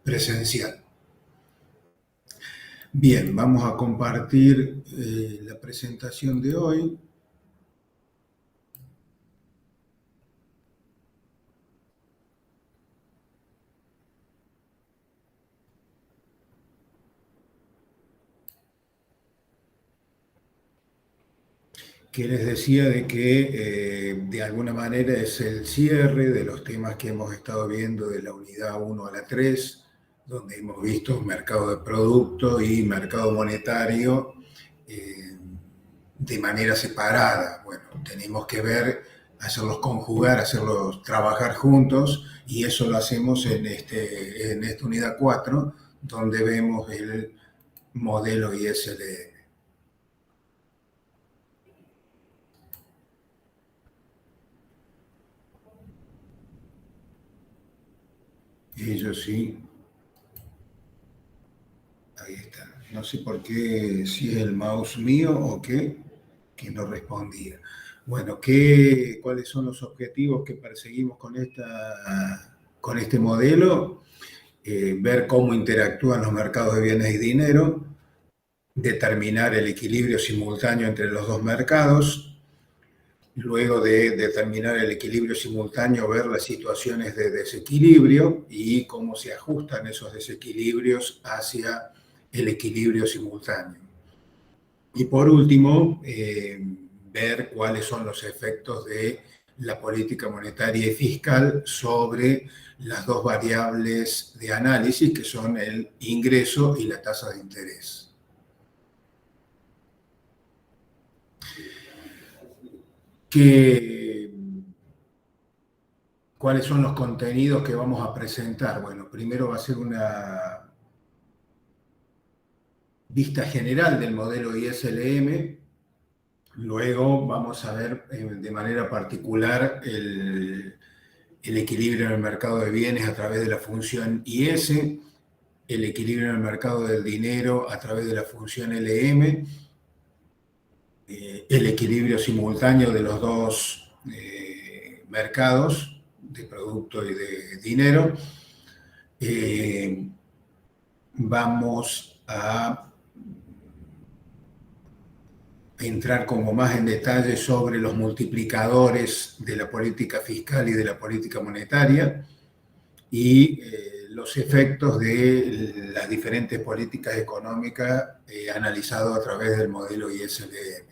presencial. Bien, vamos a compartir la presentación de hoy. Que les decía de que de alguna manera es el cierre de los temas que hemos estado viendo de la unidad 1 a la 3, donde hemos visto mercado de producto y mercado monetario de manera separada. Bueno, tenemos que ver, hacerlos conjugar, hacerlos trabajar juntos, y eso lo hacemos en esta unidad 4, donde vemos el modelo ISLM. Ellos sí. Ahí está. No sé por qué, si es el mouse mío o qué, que no respondía. Bueno, ¿cuáles son los objetivos que perseguimos con este modelo? Ver cómo interactúan los mercados de bienes y dinero, determinar el equilibrio simultáneo entre los dos mercados. Luego de determinar el equilibrio simultáneo, ver las situaciones de desequilibrio y cómo se ajustan esos desequilibrios hacia el equilibrio simultáneo. Y por último, ver cuáles son los efectos de la política monetaria y fiscal sobre las dos variables de análisis, que son el ingreso y la tasa de interés. ¿Cuáles son los contenidos que vamos a presentar? Bueno, primero va a ser una vista general del modelo ISLM, luego vamos a ver de manera particular el equilibrio en el mercado de bienes a través de la función IS, el equilibrio en el mercado del dinero a través de la función LM, el equilibrio simultáneo de los dos mercados, de producto y de dinero. Vamos a entrar como más en detalle sobre los multiplicadores de la política fiscal y de la política monetaria y los efectos de las diferentes políticas económicas analizado a través del modelo ISLM.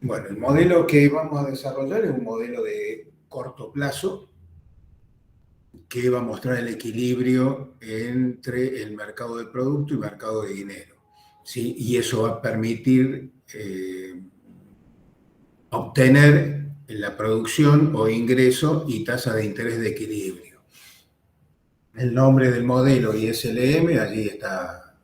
Bueno, el modelo que vamos a desarrollar es un modelo de corto plazo que va a mostrar el equilibrio entre el mercado de producto y mercado de dinero, ¿sí? Y eso va a permitir obtener la producción o ingreso y tasa de interés de equilibrio. El nombre del modelo ISLM, allí está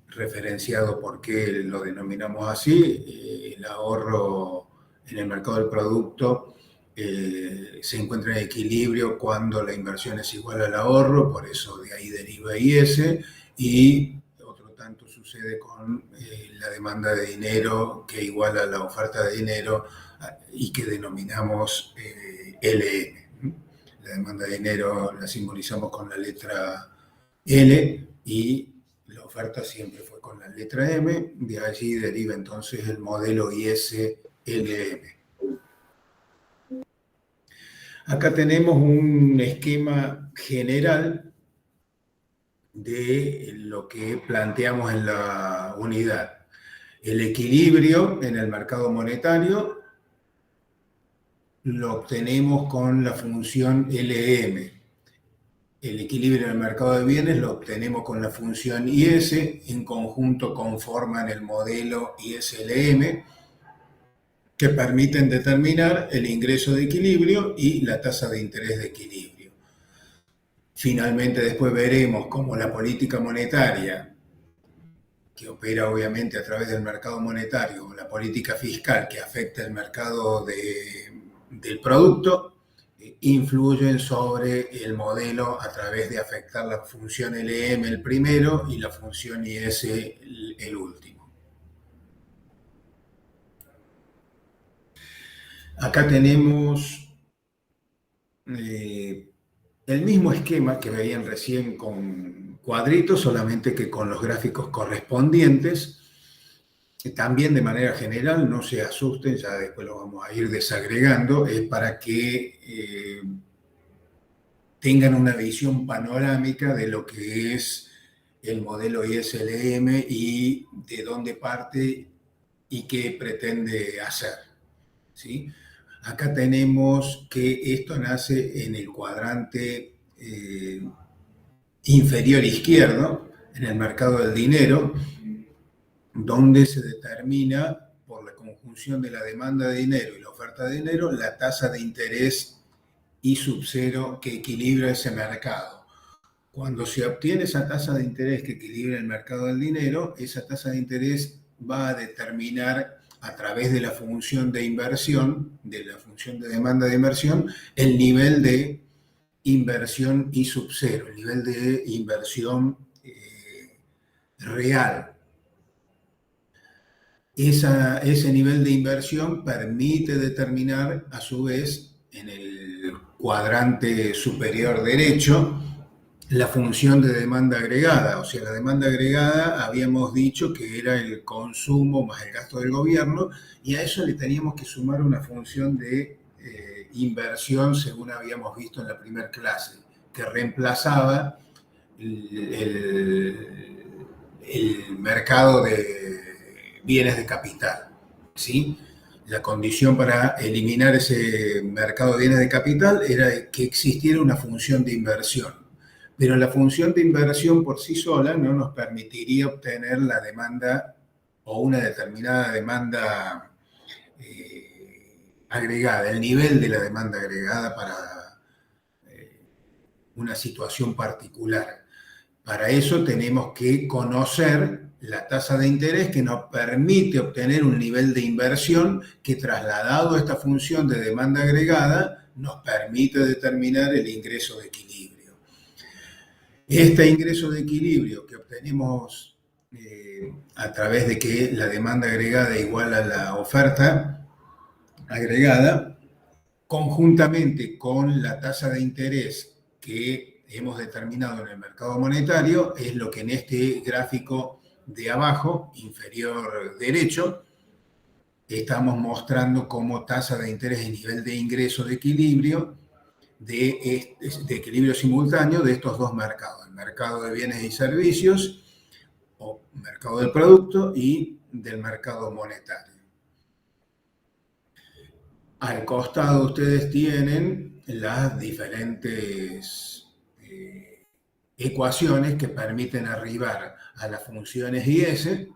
referenciado por qué lo denominamos así. El ahorro en el mercado del producto se encuentra en equilibrio cuando la inversión es igual al ahorro, por eso de ahí deriva IS, y otro tanto sucede con la demanda de dinero que iguala la oferta de dinero y que denominamos LM. La demanda de dinero la simbolizamos con la letra L y la oferta siempre fue con la letra M, de allí deriva entonces el modelo ISLM. Acá tenemos un esquema general de lo que planteamos en la unidad. El equilibrio en el mercado monetario lo obtenemos con la función LM. El equilibrio en el mercado de bienes lo obtenemos con la función IS, en conjunto conforman el modelo ISLM, que permiten determinar el ingreso de equilibrio y la tasa de interés de equilibrio. Finalmente, después veremos cómo la política monetaria, que opera obviamente a través del mercado monetario, o la política fiscal, que afecta el mercado del producto, influyen sobre el modelo a través de afectar la función LM el primero y la función IS el último. Acá tenemos el mismo esquema que veían recién con cuadritos, solamente que con los gráficos correspondientes. También de manera general, no se asusten, ya después lo vamos a ir desagregando, es para que tengan una visión panorámica de lo que es el modelo ISLM y de dónde parte y qué pretende hacer. ¿Sí? Acá tenemos que esto nace en el cuadrante inferior izquierdo, en el mercado del dinero, donde se determina por la conjunción de la demanda de dinero y la oferta de dinero la tasa de interés I sub 0 que equilibra ese mercado. Cuando se obtiene esa tasa de interés que equilibra el mercado del dinero, esa tasa de interés va a determinar a través de la función de inversión, de la función de demanda de inversión, el nivel de inversión I sub 0, el nivel de inversión real. Ese nivel de inversión permite determinar, a su vez, en el cuadrante superior derecho, la función de demanda agregada. O sea, la demanda agregada habíamos dicho que era el consumo más el gasto del gobierno, y a eso le teníamos que sumar una función de inversión, según habíamos visto en la primera clase, que reemplazaba el mercado de bienes de capital, ¿sí? La condición para eliminar ese mercado de bienes de capital era que existiera una función de inversión, pero la función de inversión por sí sola no nos permitiría obtener la demanda o una determinada demanda agregada, el nivel de la demanda agregada para una situación particular. Para eso tenemos que conocer la tasa de interés que nos permite obtener un nivel de inversión que, trasladado a esta función de demanda agregada, nos permite determinar el ingreso de equilibrio. Este ingreso de equilibrio que obtenemos a través de que la demanda agregada igual a la oferta agregada, conjuntamente con la tasa de interés que hemos determinado en el mercado monetario, es lo que en este gráfico de abajo, inferior derecho, estamos mostrando como tasa de interés y nivel de ingreso de equilibrio, de equilibrio simultáneo de estos dos mercados, el mercado de bienes y servicios, o mercado del producto, y del mercado monetario. Al costado ustedes tienen las diferentes ecuaciones que permiten arribar a las funciones IS.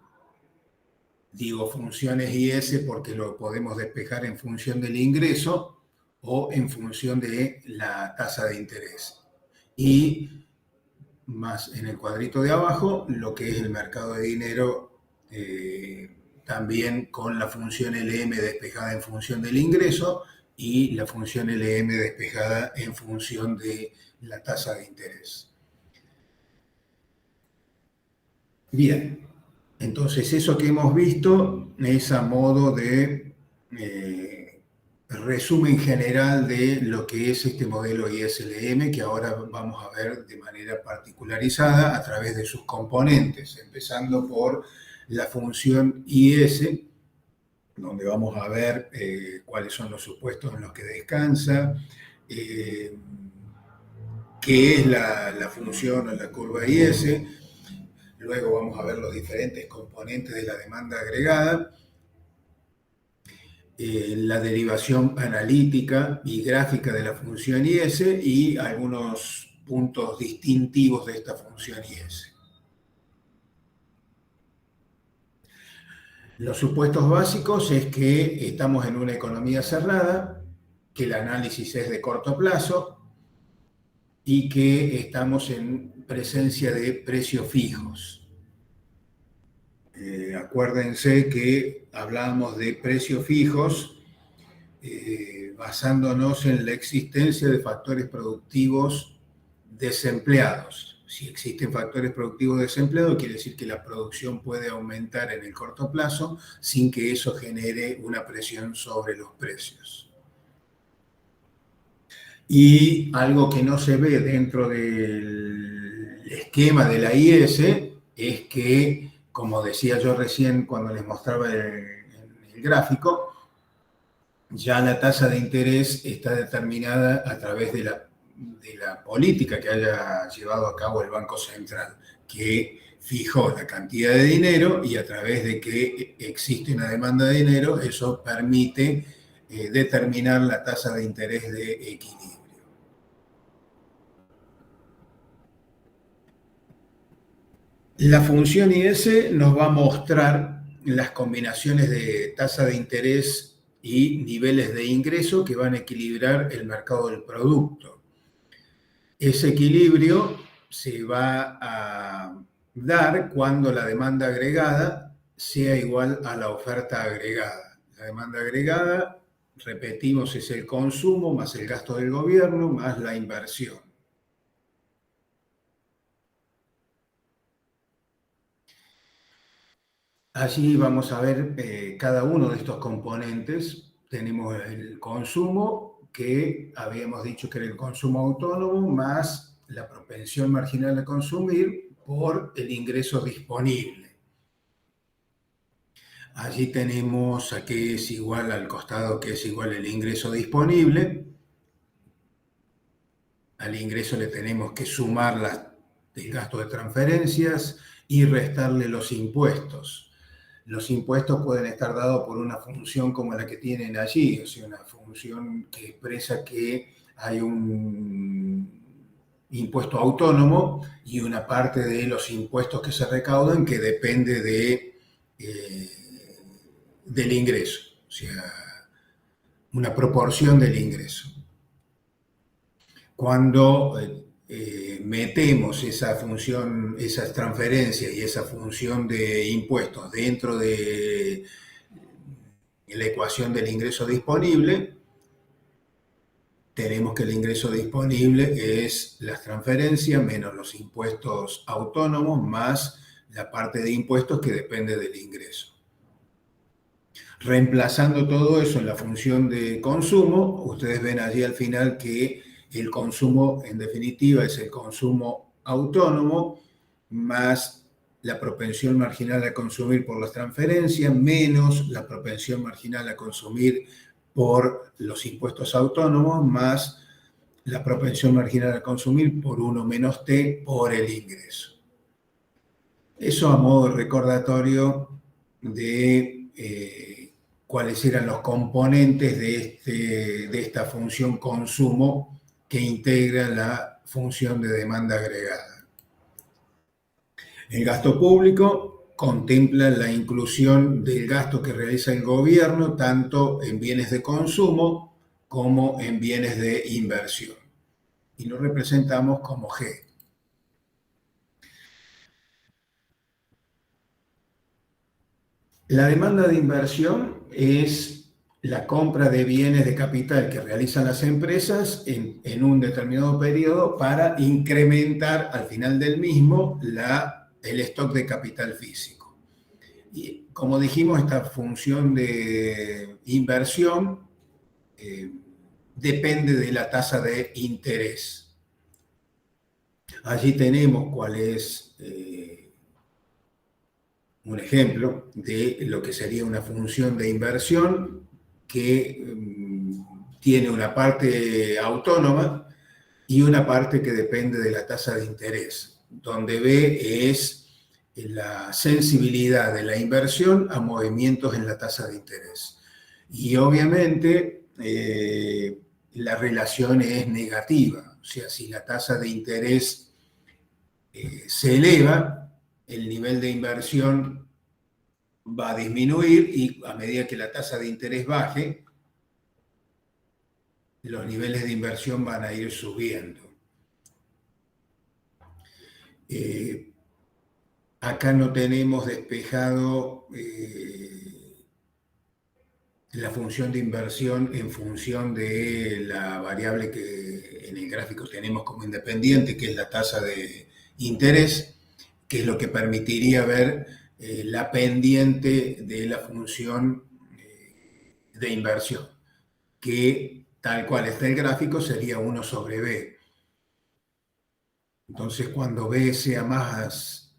Digo funciones IS porque lo podemos despejar en función del ingreso o en función de la tasa de interés. Y más en el cuadrito de abajo, lo que es el mercado de dinero, también con la función LM despejada en función del ingreso y la función LM despejada en función de la tasa de interés. Bien, entonces eso que hemos visto es a modo de resumen general de lo que es este modelo ISLM, que ahora vamos a ver de manera particularizada a través de sus componentes, empezando por la función IS, donde vamos a ver cuáles son los supuestos en los que descansa, qué es la función o la curva IS. Luego vamos a ver los diferentes componentes de la demanda agregada, la derivación analítica y gráfica de la función IS y algunos puntos distintivos de esta función IS. Los supuestos básicos es que estamos en una economía cerrada, que el análisis es de corto plazo y que estamos en presencia de precios fijos. Acuérdense que hablábamos de precios fijos basándonos en la existencia de factores productivos desempleados. Si existen factores productivos desempleados, quiere decir que la producción puede aumentar en el corto plazo sin que eso genere una presión sobre los precios. Y algo que no se ve dentro del esquema de la IS es que, como decía yo recién cuando les mostraba el gráfico, ya la tasa de interés está determinada a través de la política que haya llevado a cabo el Banco Central, que fijó la cantidad de dinero y a través de que existe una demanda de dinero, eso permite determinar la tasa de interés de equilibrio. La función IS nos va a mostrar las combinaciones de tasa de interés y niveles de ingreso que van a equilibrar el mercado del producto. Ese equilibrio se va a dar cuando la demanda agregada sea igual a la oferta agregada. La demanda agregada, repetimos, es el consumo más el gasto del gobierno más la inversión. Allí vamos a ver cada uno de estos componentes. Tenemos el consumo, que habíamos dicho que era el consumo autónomo, más la propensión marginal a consumir por el ingreso disponible. Allí tenemos a que es igual al costado, que es igual el ingreso disponible. Al ingreso le tenemos que sumar el gasto de transferencias y restarle los impuestos. Los impuestos pueden estar dados por una función como la que tienen allí, o sea, una función que expresa que hay un impuesto autónomo y una parte de los impuestos que se recaudan que depende del ingreso, o sea, una proporción del ingreso. Cuando metemos esa función, esas transferencias y esa función de impuestos dentro de la ecuación del ingreso disponible, tenemos que el ingreso disponible es las transferencias menos los impuestos autónomos más la parte de impuestos que depende del ingreso. Reemplazando todo eso en la función de consumo, ustedes ven allí al final que el consumo, en definitiva, es el consumo autónomo más la propensión marginal a consumir por las transferencias, menos la propensión marginal a consumir por los impuestos autónomos, más la propensión marginal a consumir por 1 menos T por el ingreso. Eso a modo recordatorio de cuáles eran los componentes de esta función consumo que integra la función de demanda agregada. El gasto público contempla la inclusión del gasto que realiza el gobierno tanto en bienes de consumo como en bienes de inversión. Y lo representamos como G. La demanda de inversión es la compra de bienes de capital que realizan las empresas en un determinado periodo para incrementar al final del mismo el stock de capital físico. Y como dijimos, esta función de inversión depende de la tasa de interés. Allí tenemos cuál es un ejemplo de lo que sería una función de inversión que tiene una parte autónoma y una parte que depende de la tasa de interés, donde B es la sensibilidad de la inversión a movimientos en la tasa de interés. Y obviamente la relación es negativa, o sea, si la tasa de interés se eleva, el nivel de inversión va a disminuir y a medida que la tasa de interés baje, los niveles de inversión van a ir subiendo. Acá no tenemos despejado la función de inversión en función de la variable que en el gráfico tenemos como independiente, que es la tasa de interés, que es lo que permitiría ver la pendiente de la función de inversión, que tal cual está el gráfico, sería 1 sobre B. Entonces, cuando B sea más,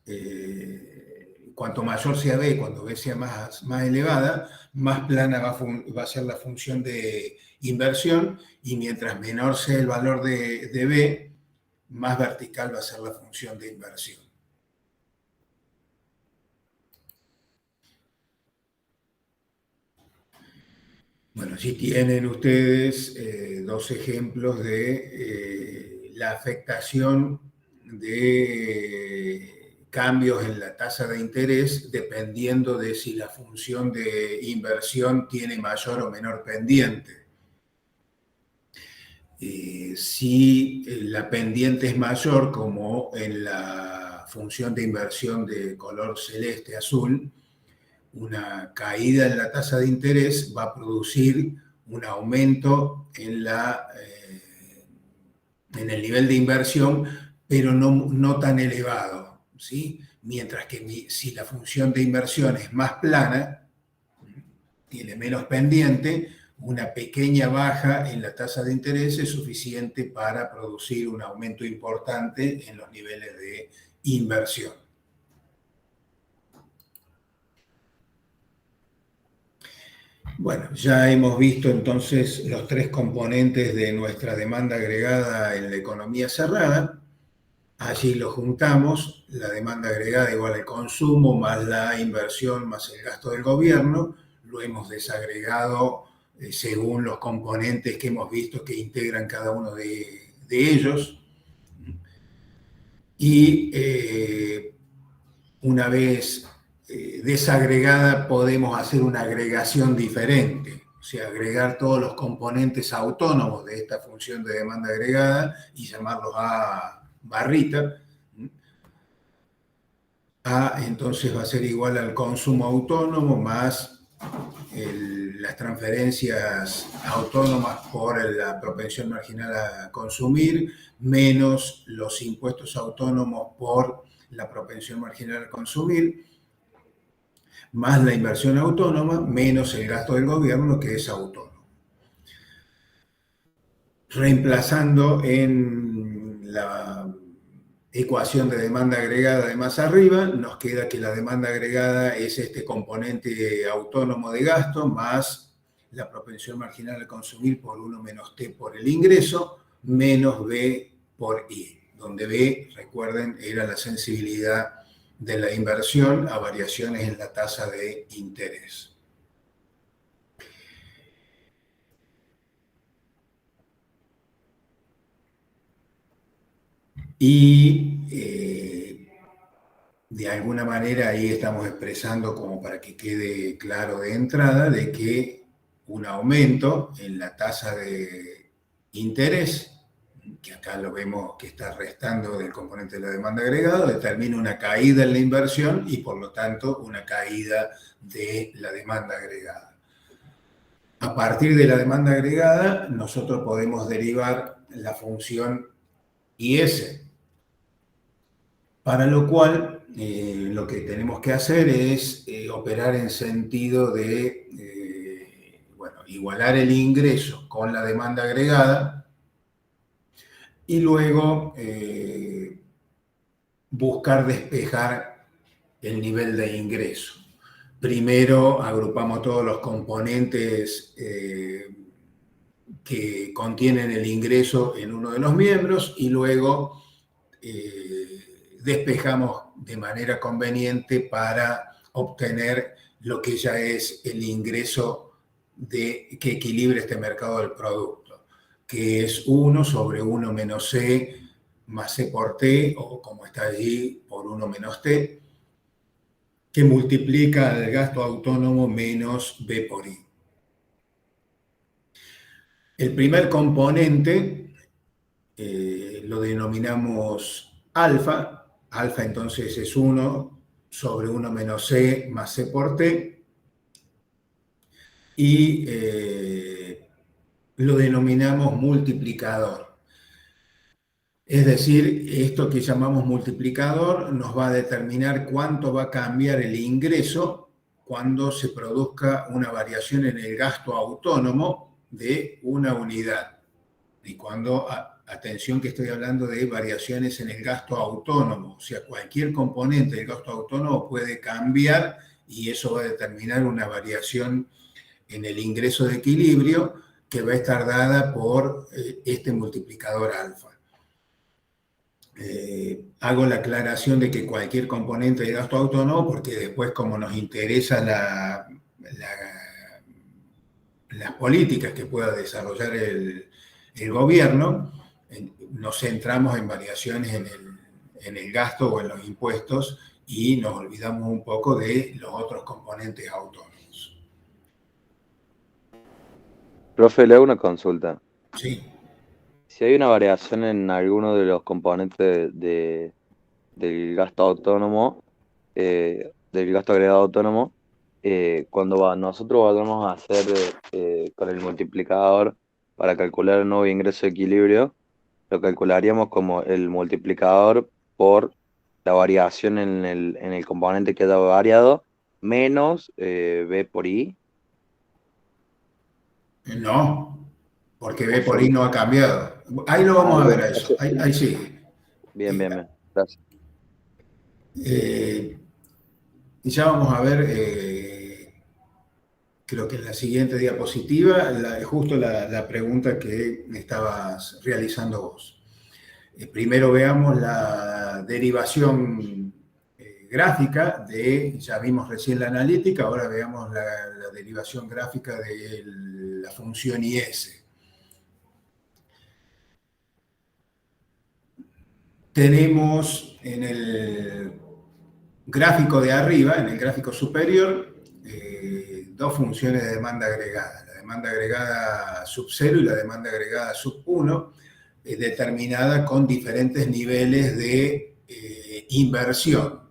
cuanto mayor sea B, cuando B sea más elevada, más plana va a ser la función de inversión, y mientras menor sea el valor de B, más vertical va a ser la función de inversión. Bueno, aquí tienen ustedes dos ejemplos de la afectación de cambios en la tasa de interés dependiendo de si la función de inversión tiene mayor o menor pendiente. Si la pendiente es mayor, como en la función de inversión de color celeste azul, una caída en la tasa de interés va a producir un aumento en el nivel de inversión, pero no tan elevado, ¿sí? Mientras que si la función de inversión es más plana, tiene menos pendiente, una pequeña baja en la tasa de interés es suficiente para producir un aumento importante en los niveles de inversión. Bueno, ya hemos visto entonces los tres componentes de nuestra demanda agregada en la economía cerrada. Allí lo juntamos, la demanda agregada igual al consumo, más la inversión, más el gasto del gobierno. Lo hemos desagregado según los componentes que hemos visto que integran cada uno de ellos. Y una vez desagregada, podemos hacer una agregación diferente, o sea, agregar todos los componentes autónomos de esta función de demanda agregada y llamarlos A barrita. A entonces va a ser igual al consumo autónomo más las transferencias autónomas por la propensión marginal a consumir, menos los impuestos autónomos por la propensión marginal a consumir, más la inversión autónoma, menos el gasto del gobierno, que es autónomo. Reemplazando en la ecuación de demanda agregada de más arriba, nos queda que la demanda agregada es este componente autónomo de gasto más la propensión marginal a consumir por 1 menos T por el ingreso, menos B por I, donde B, recuerden, era la sensibilidad de la inversión a variaciones en la tasa de interés. Y de alguna manera ahí estamos expresando, como para que quede claro de entrada, de que un aumento en la tasa de interés, que acá lo vemos que está restando del componente de la demanda agregada, determina una caída en la inversión y por lo tanto una caída de la demanda agregada. A partir de la demanda agregada, nosotros podemos derivar la función IS, para lo cual lo que tenemos que hacer es operar en sentido de igualar el ingreso con la demanda agregada y luego buscar despejar el nivel de ingreso. Primero agrupamos todos los componentes que contienen el ingreso en uno de los miembros y luego despejamos de manera conveniente para obtener lo que ya es el ingreso que equilibre este mercado del producto, que es 1 sobre 1 menos C más C por T, o como está allí, por 1 menos T, que multiplica el gasto autónomo menos B por I. El primer componente lo denominamos alfa. Alfa entonces es 1 sobre 1 menos C más C por T. Y lo denominamos multiplicador. Es decir, esto que llamamos multiplicador nos va a determinar cuánto va a cambiar el ingreso cuando se produzca una variación en el gasto autónomo de una unidad. Y cuando, atención que estoy hablando de variaciones en el gasto autónomo, o sea, cualquier componente del gasto autónomo puede cambiar y eso va a determinar una variación en el ingreso de equilibrio que va a estar dada por este multiplicador alfa. Hago la aclaración de que cualquier componente de gasto autónomo, porque después como nos interesa las políticas que pueda desarrollar el gobierno, nos centramos en variaciones en el gasto o en los impuestos y nos olvidamos un poco de los otros componentes autónomos. Profe, le hago una consulta. Sí. Si hay una variación en alguno de los componentes del gasto autónomo, del gasto agregado autónomo, cuando nosotros vayamos a hacer con el multiplicador para calcular el nuevo ingreso de equilibrio, lo calcularíamos como el multiplicador por la variación en el componente que haya variado, menos B por I, No, porque o B por I solo. no ha cambiado. Ahí lo Ah, vamos a ver bien, a eso. Ahí sigue. bien, bien, bien. Gracias. Eh, y ya vamos a ver, creo que en la siguiente diapositiva, justo la pregunta que me estabas realizando vos. Primero veamos la derivación gráfica ya vimos recién la analítica, ahora veamos la derivación gráfica de la función IS. Tenemos en el gráfico de arriba, en el gráfico superior, dos funciones de demanda agregada. La demanda agregada sub 0 y la demanda agregada sub 1, determinada con diferentes niveles de inversión.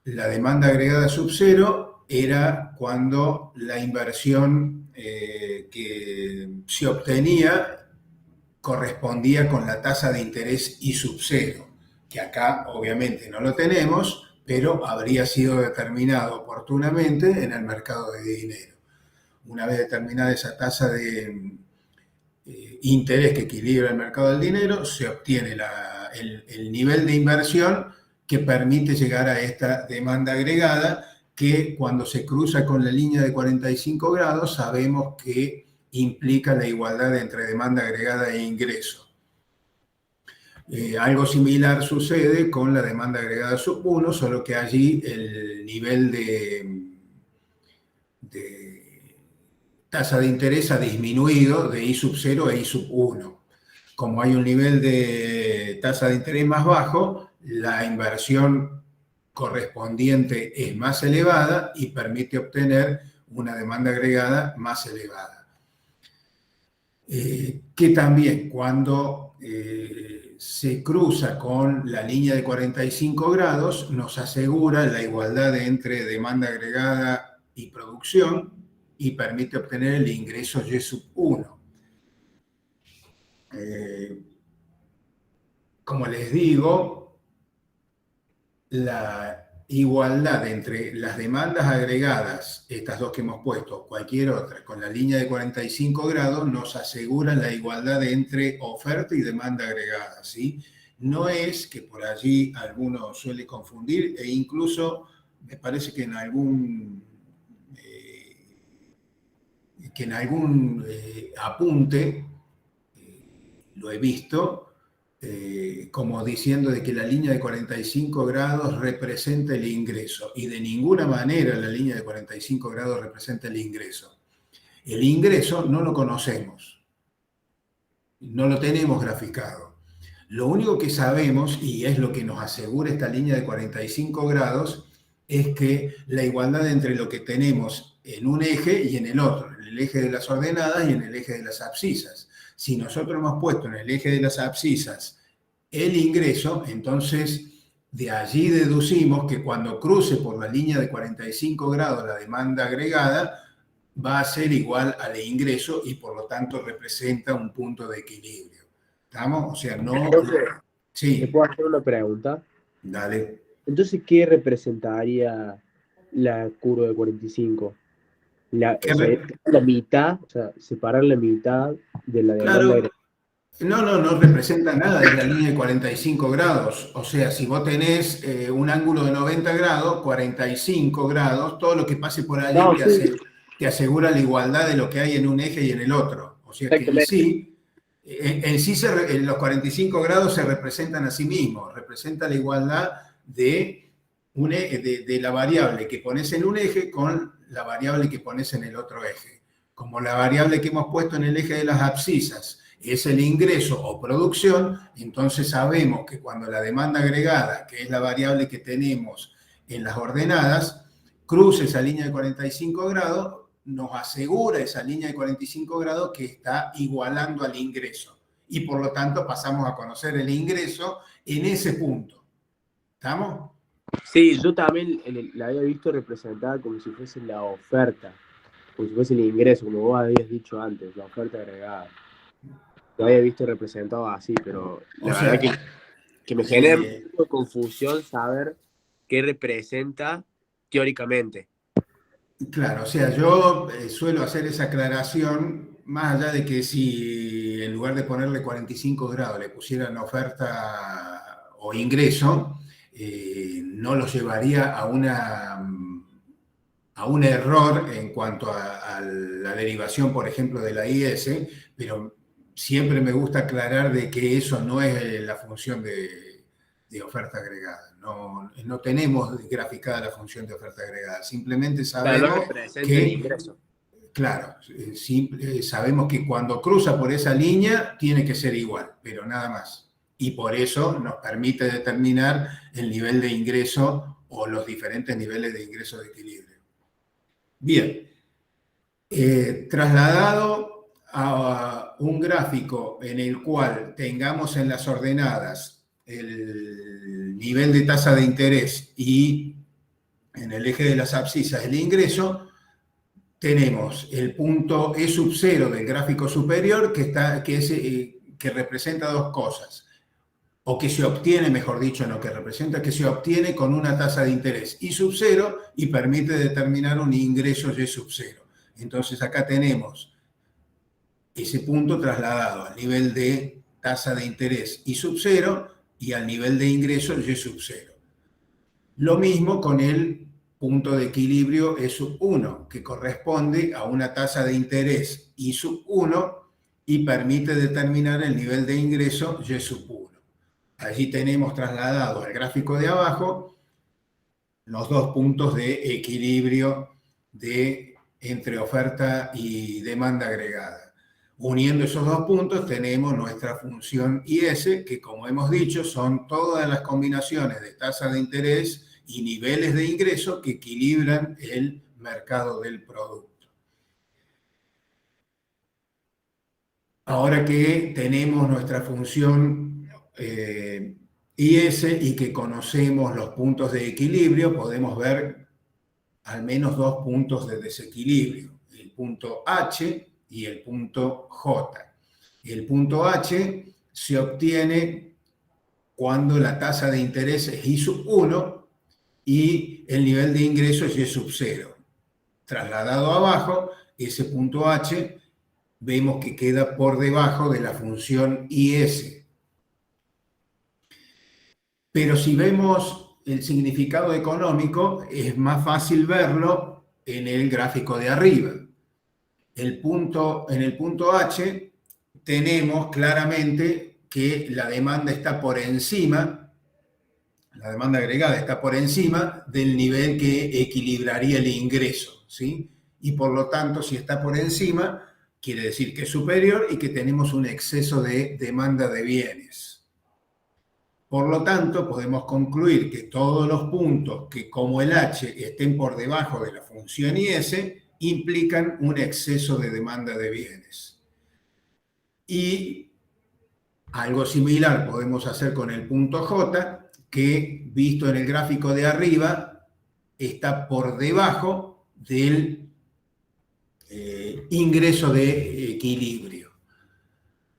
La demanda agregada sub 0 era cuando la inversión que se obtenía correspondía con la tasa de interés I sub 0, que acá obviamente no lo tenemos, pero habría sido determinado oportunamente en el mercado de dinero. Una vez determinada esa tasa de interés que equilibra el mercado del dinero, se obtiene el nivel de inversión que permite llegar a esta demanda agregada que cuando se cruza con la línea de 45 grados sabemos que implica la igualdad entre demanda agregada e ingreso. Algo similar sucede con la demanda agregada sub 1, solo que allí el nivel de tasa de interés ha disminuido de I sub 0 a I sub 1. Como hay un nivel de tasa de interés más bajo, la inversión correspondiente es más elevada y permite obtener una demanda agregada más elevada. Que también cuando se cruza con la línea de 45 grados nos asegura la igualdad entre demanda agregada y producción y permite obtener el ingreso Y sub 1. Como les digo, la igualdad entre las demandas agregadas, estas dos que hemos puesto, cualquier otra, con la línea de 45 grados, nos aseguran la igualdad entre oferta y demanda agregada, ¿sí? No es que por allí alguno suele confundir e incluso me parece que en algún apunte lo he visto, como diciendo de que la línea de 45 grados representa el ingreso y de ninguna manera la línea de 45 grados representa el ingreso. El ingreso no lo conocemos, no lo tenemos graficado. Lo único que sabemos, y es lo que nos asegura esta línea de 45 grados, es que la igualdad entre lo que tenemos en un eje y en el otro, en el eje de las ordenadas y en el eje de las abscisas. Si nosotros hemos puesto en el eje de las abscisas el ingreso, entonces de allí deducimos que cuando cruce por la línea de 45 grados la demanda agregada, va a ser igual al ingreso y por lo tanto representa un punto de equilibrio. ¿Estamos? O sea, no... Profe, ¿te Sí, puedo hacer una pregunta? dale. Entonces, ¿qué representaría la curva de 45? Que O sea, la mitad, o sea, separar la mitad de la demanda claro, agregada. no representa nada de la línea de 45 grados. O sea, si vos tenés un ángulo de 90 grados, 45 grados, todo lo que pase por allí No, sí, te asegura la igualdad de lo que hay en un eje y en el otro. O sea que exactamente. en sí los 45 grados se representan a sí mismos, representa la igualdad de la variable que pones en un eje con la variable que pones en el otro eje. Como la variable que hemos puesto en el eje de las abscisas es el ingreso o producción, entonces sabemos que cuando la demanda agregada, que es la variable que tenemos en las ordenadas, cruce esa línea de 45 grados, nos asegura esa línea de 45 grados que está igualando al ingreso. Y por lo tanto pasamos a conocer el ingreso en ese punto. ¿Estamos? Sí, yo también la había visto representada como si fuese la oferta, como si fuese el ingreso, como vos habías dicho antes, la oferta agregada. Lo había visto representado así, pero O la verdad sea, que me genera un poco de confusión saber qué representa teóricamente. claro, o sea, yo suelo hacer esa aclaración más allá de que si en lugar de ponerle 45 grados le pusieran oferta o ingreso, no lo llevaría a un error en cuanto a la derivación, por ejemplo, de la IS, pero siempre me gusta aclarar de que eso no es la función de oferta agregada. No tenemos graficada la función de oferta agregada. Simplemente Claro, no sabemos representa el que, ingreso. claro, sabemos que cuando cruza por esa línea tiene que ser igual, pero nada más. Y por eso nos permite determinar el nivel de ingreso o los diferentes niveles de ingreso de equilibrio. Bien, trasladado a un gráfico en el cual tengamos en las ordenadas el nivel de tasa de interés y en el eje de las abscisas el ingreso, tenemos el punto E sub 0 del gráfico superior que representa dos cosas, o que se obtiene, mejor dicho, no que representa, que se obtiene con una tasa de interés I sub 0 y permite determinar un ingreso Y sub 0. Entonces acá tenemos ese punto trasladado al nivel de tasa de interés I sub 0 y al nivel de ingreso Y sub 0. Lo mismo con el punto de equilibrio E sub 1, que corresponde a una tasa de interés I sub 1 y permite determinar el nivel de ingreso Y sub 1. Allí tenemos trasladado al gráfico de abajo los dos puntos de equilibrio entre oferta y demanda agregada. Uniendo esos dos puntos tenemos nuestra función IS, que como hemos dicho son todas las combinaciones de tasa de interés y niveles de ingreso que equilibran el mercado del producto. Ahora que tenemos nuestra función IS y que conocemos los puntos de equilibrio, podemos ver al menos dos puntos de desequilibrio, el punto H y el punto J. El punto H se obtiene cuando la tasa de interés es I sub 1 y el nivel de ingreso es Y sub 0. Trasladado abajo, ese punto H vemos que queda por debajo de la función IS. Pero si vemos el significado económico, es más fácil verlo en el gráfico de arriba. En el punto H tenemos claramente que la demanda está por encima, la demanda agregada está por encima del nivel que equilibraría el ingreso, ¿sí? Y por lo tanto, si está por encima, quiere decir que es superior y que tenemos un exceso de demanda de bienes. Por lo tanto, podemos concluir que todos los puntos que, como el H, estén por debajo de la función IS, implican un exceso de demanda de bienes. Y algo similar podemos hacer con el punto J, que visto en el gráfico de arriba, está por debajo del ingreso de equilibrio.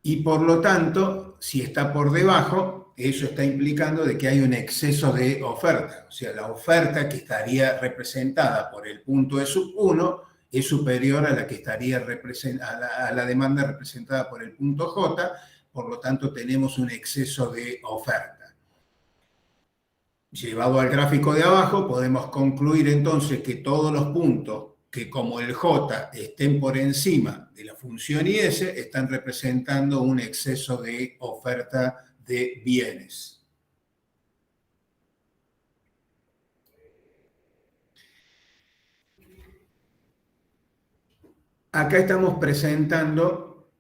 Y por lo tanto, si está por debajo, eso está implicando de que hay un exceso de oferta. O sea, la oferta que estaría representada por el punto E sub 1 es superior a la que estaría a la demanda representada por el punto J, por lo tanto tenemos un exceso de oferta. Llevado al gráfico de abajo, podemos concluir entonces que todos los puntos que como el J estén por encima de la función IS están representando un exceso de oferta de bienes. Acá estamos presentando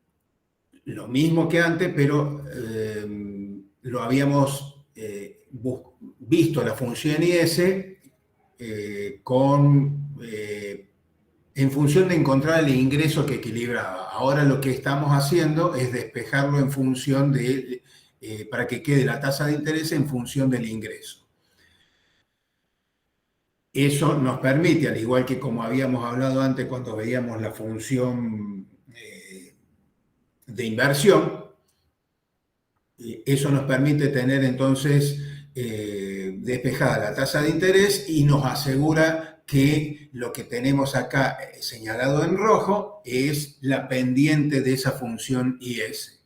lo mismo que antes, pero lo habíamos visto la función IS en función de encontrar el ingreso que equilibraba. Ahora lo que estamos haciendo es despejarlo en función de, para que quede la tasa de interés en función del ingreso. Eso nos permite, al igual que como habíamos hablado antes cuando veíamos la función de inversión, eso nos permite tener entonces despejada la tasa de interés y nos asegura que lo que tenemos acá señalado en rojo es la pendiente de esa función IS.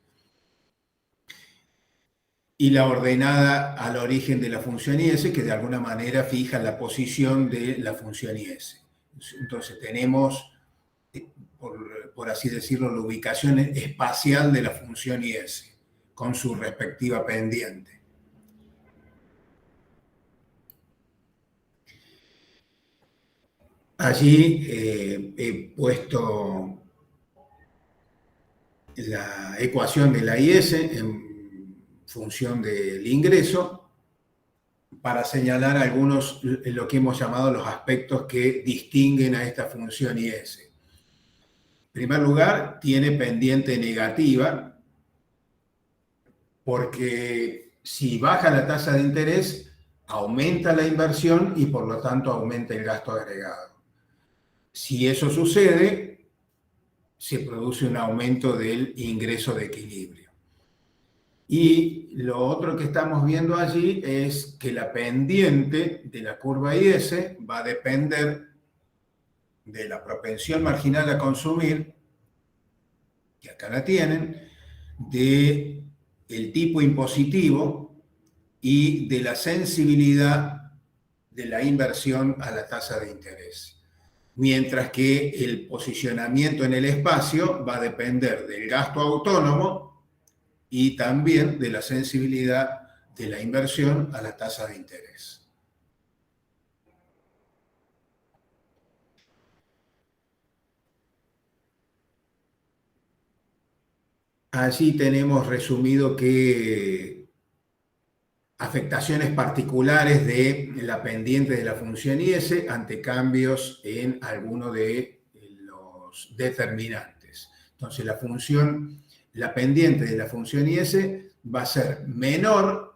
Y la ordenada al origen de la función IS, que de alguna manera fija la posición de la función IS. Entonces tenemos, por así decirlo, la ubicación espacial de la función IS, con su respectiva pendiente. Allí he puesto la ecuación de la IS en función del ingreso para señalar algunos, lo que hemos llamado los aspectos que distinguen a esta función IS. En primer lugar, tiene pendiente negativa porque si baja la tasa de interés, aumenta la inversión y por lo tanto aumenta el gasto agregado. Si eso sucede, se produce un aumento del ingreso de equilibrio. Y lo otro que estamos viendo allí es que la pendiente de la curva IS va a depender de la propensión marginal a consumir, que acá la tienen, del tipo impositivo y de la sensibilidad de la inversión a la tasa de interés. Mientras que el posicionamiento en el espacio va a depender del gasto autónomo y también de la sensibilidad de la inversión a la tasa de interés. Allí tenemos resumido que afectaciones particulares de la pendiente de la función IS ante cambios en alguno de los determinantes. Entonces la pendiente de la función IS va a ser menor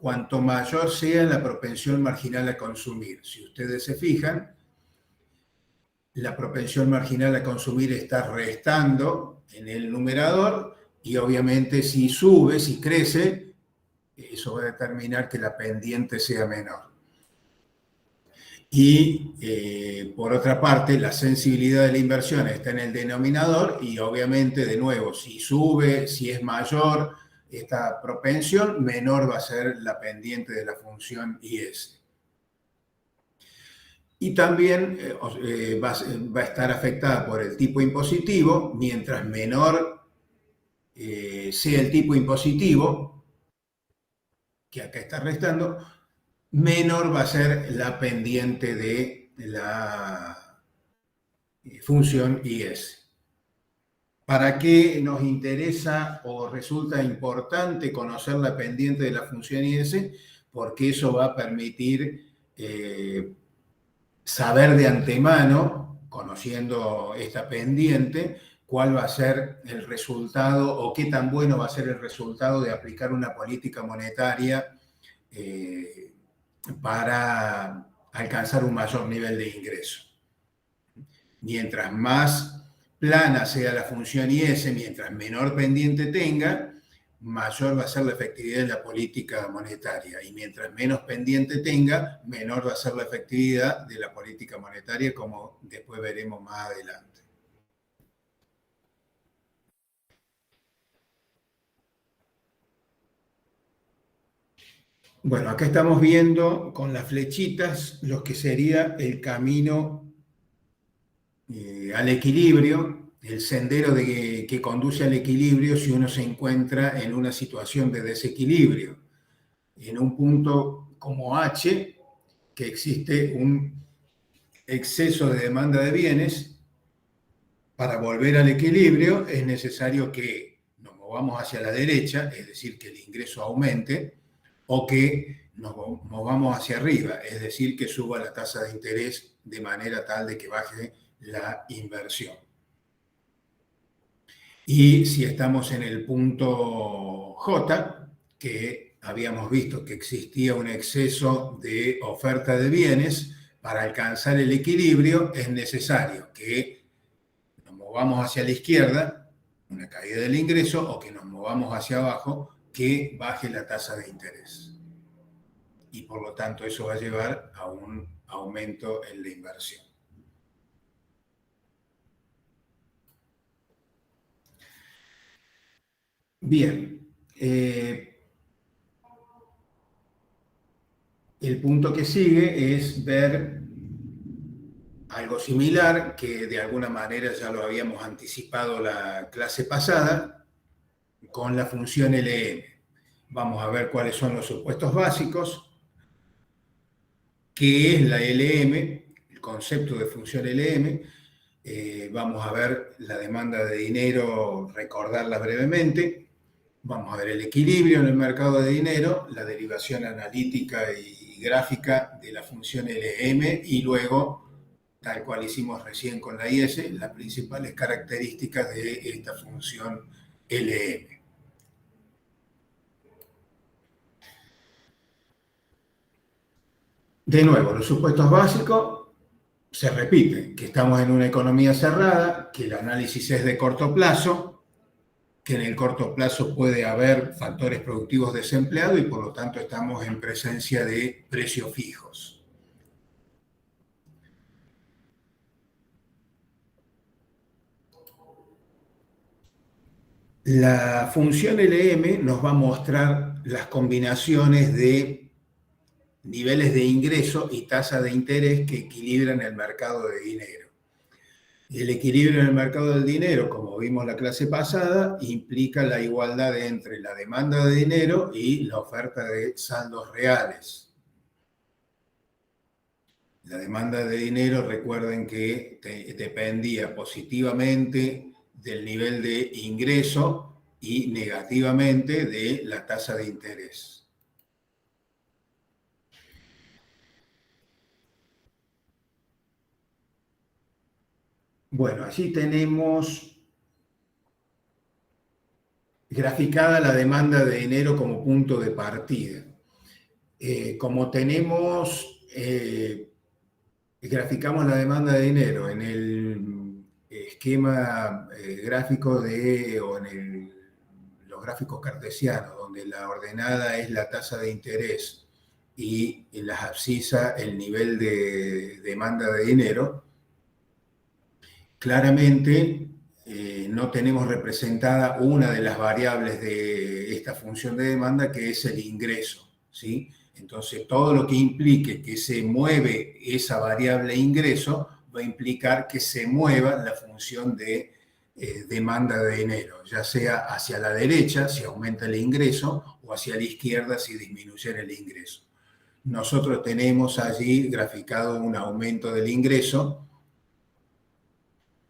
cuanto mayor sea la propensión marginal a consumir. Si ustedes se fijan, la propensión marginal a consumir está restando en el numerador y obviamente si sube, si crece, eso va a determinar que la pendiente sea menor. Y por otra parte, la sensibilidad de la inversión está en el denominador y obviamente, de nuevo, si sube, si es mayor esta propensión, menor va a ser la pendiente de la función IS. Y también va a estar afectada por el tipo impositivo, mientras menor sea el tipo impositivo, que acá está restando, menor va a ser la pendiente de la función IS. ¿Para qué nos interesa o resulta importante conocer la pendiente de la función IS? Porque eso va a permitir saber de antemano, conociendo esta pendiente, cuál va a ser el resultado o qué tan bueno va a ser el resultado de aplicar una política monetaria para alcanzar un mayor nivel de ingreso. Mientras más plana sea la función IS, mientras menor pendiente tenga, mayor va a ser la efectividad de la política monetaria. Y mientras menos pendiente tenga, menor va a ser la efectividad de la política monetaria, como después veremos más adelante. Bueno, acá estamos viendo con las flechitas lo que sería el camino al equilibrio, el sendero que conduce al equilibrio si uno se encuentra en una situación de desequilibrio. En un punto como H, que existe un exceso de demanda de bienes, para volver al equilibrio es necesario que nos movamos hacia la derecha, es decir, que el ingreso aumente, o que nos movamos hacia arriba, es decir, que suba la tasa de interés de manera tal de que baje la inversión. Y si estamos en el punto J, que habíamos visto que existía un exceso de oferta de bienes, para alcanzar el equilibrio es necesario que nos movamos hacia la izquierda, una caída del ingreso, o que nos movamos hacia abajo, que baje la tasa de interés. Y por lo tanto eso va a llevar a un aumento en la inversión. Bien, el punto que sigue es ver algo similar, que de alguna manera ya lo habíamos anticipado la clase pasada, con la función LM. Vamos a ver cuáles son los supuestos básicos, qué es la LM, el concepto de función LM. Vamos a ver la demanda de dinero, recordarla brevemente. Vamos a ver el equilibrio en el mercado de dinero, la derivación analítica y gráfica de la función LM, y luego, tal cual hicimos recién con la IS, las principales características de esta función LM. De nuevo, los supuestos básicos se repiten, que estamos en una economía cerrada, que el análisis es de corto plazo, que en el corto plazo puede haber factores productivos desempleados y por lo tanto estamos en presencia de precios fijos. La función LM nos va a mostrar las combinaciones de niveles de ingreso y tasa de interés que equilibran el mercado de dinero. El equilibrio en el mercado del dinero, como vimos la clase pasada, implica la igualdad entre la demanda de dinero y la oferta de saldos reales. La demanda de dinero, recuerden que dependía positivamente del nivel de ingreso y negativamente de la tasa de interés. Bueno, allí tenemos graficada la demanda de dinero como punto de partida. Como tenemos, graficamos la demanda de dinero en el esquema gráfico o en los gráficos cartesianos, donde la ordenada es la tasa de interés y en las abscisas el nivel de demanda de dinero, claramente no tenemos representada una de las variables de esta función de demanda, que es el ingreso, ¿sí? Entonces, todo lo que implique que se mueve esa variable ingreso va a implicar que se mueva la función de demanda de dinero, ya sea hacia la derecha si aumenta el ingreso o hacia la izquierda si disminuyera el ingreso. Nosotros tenemos allí graficado un aumento del ingreso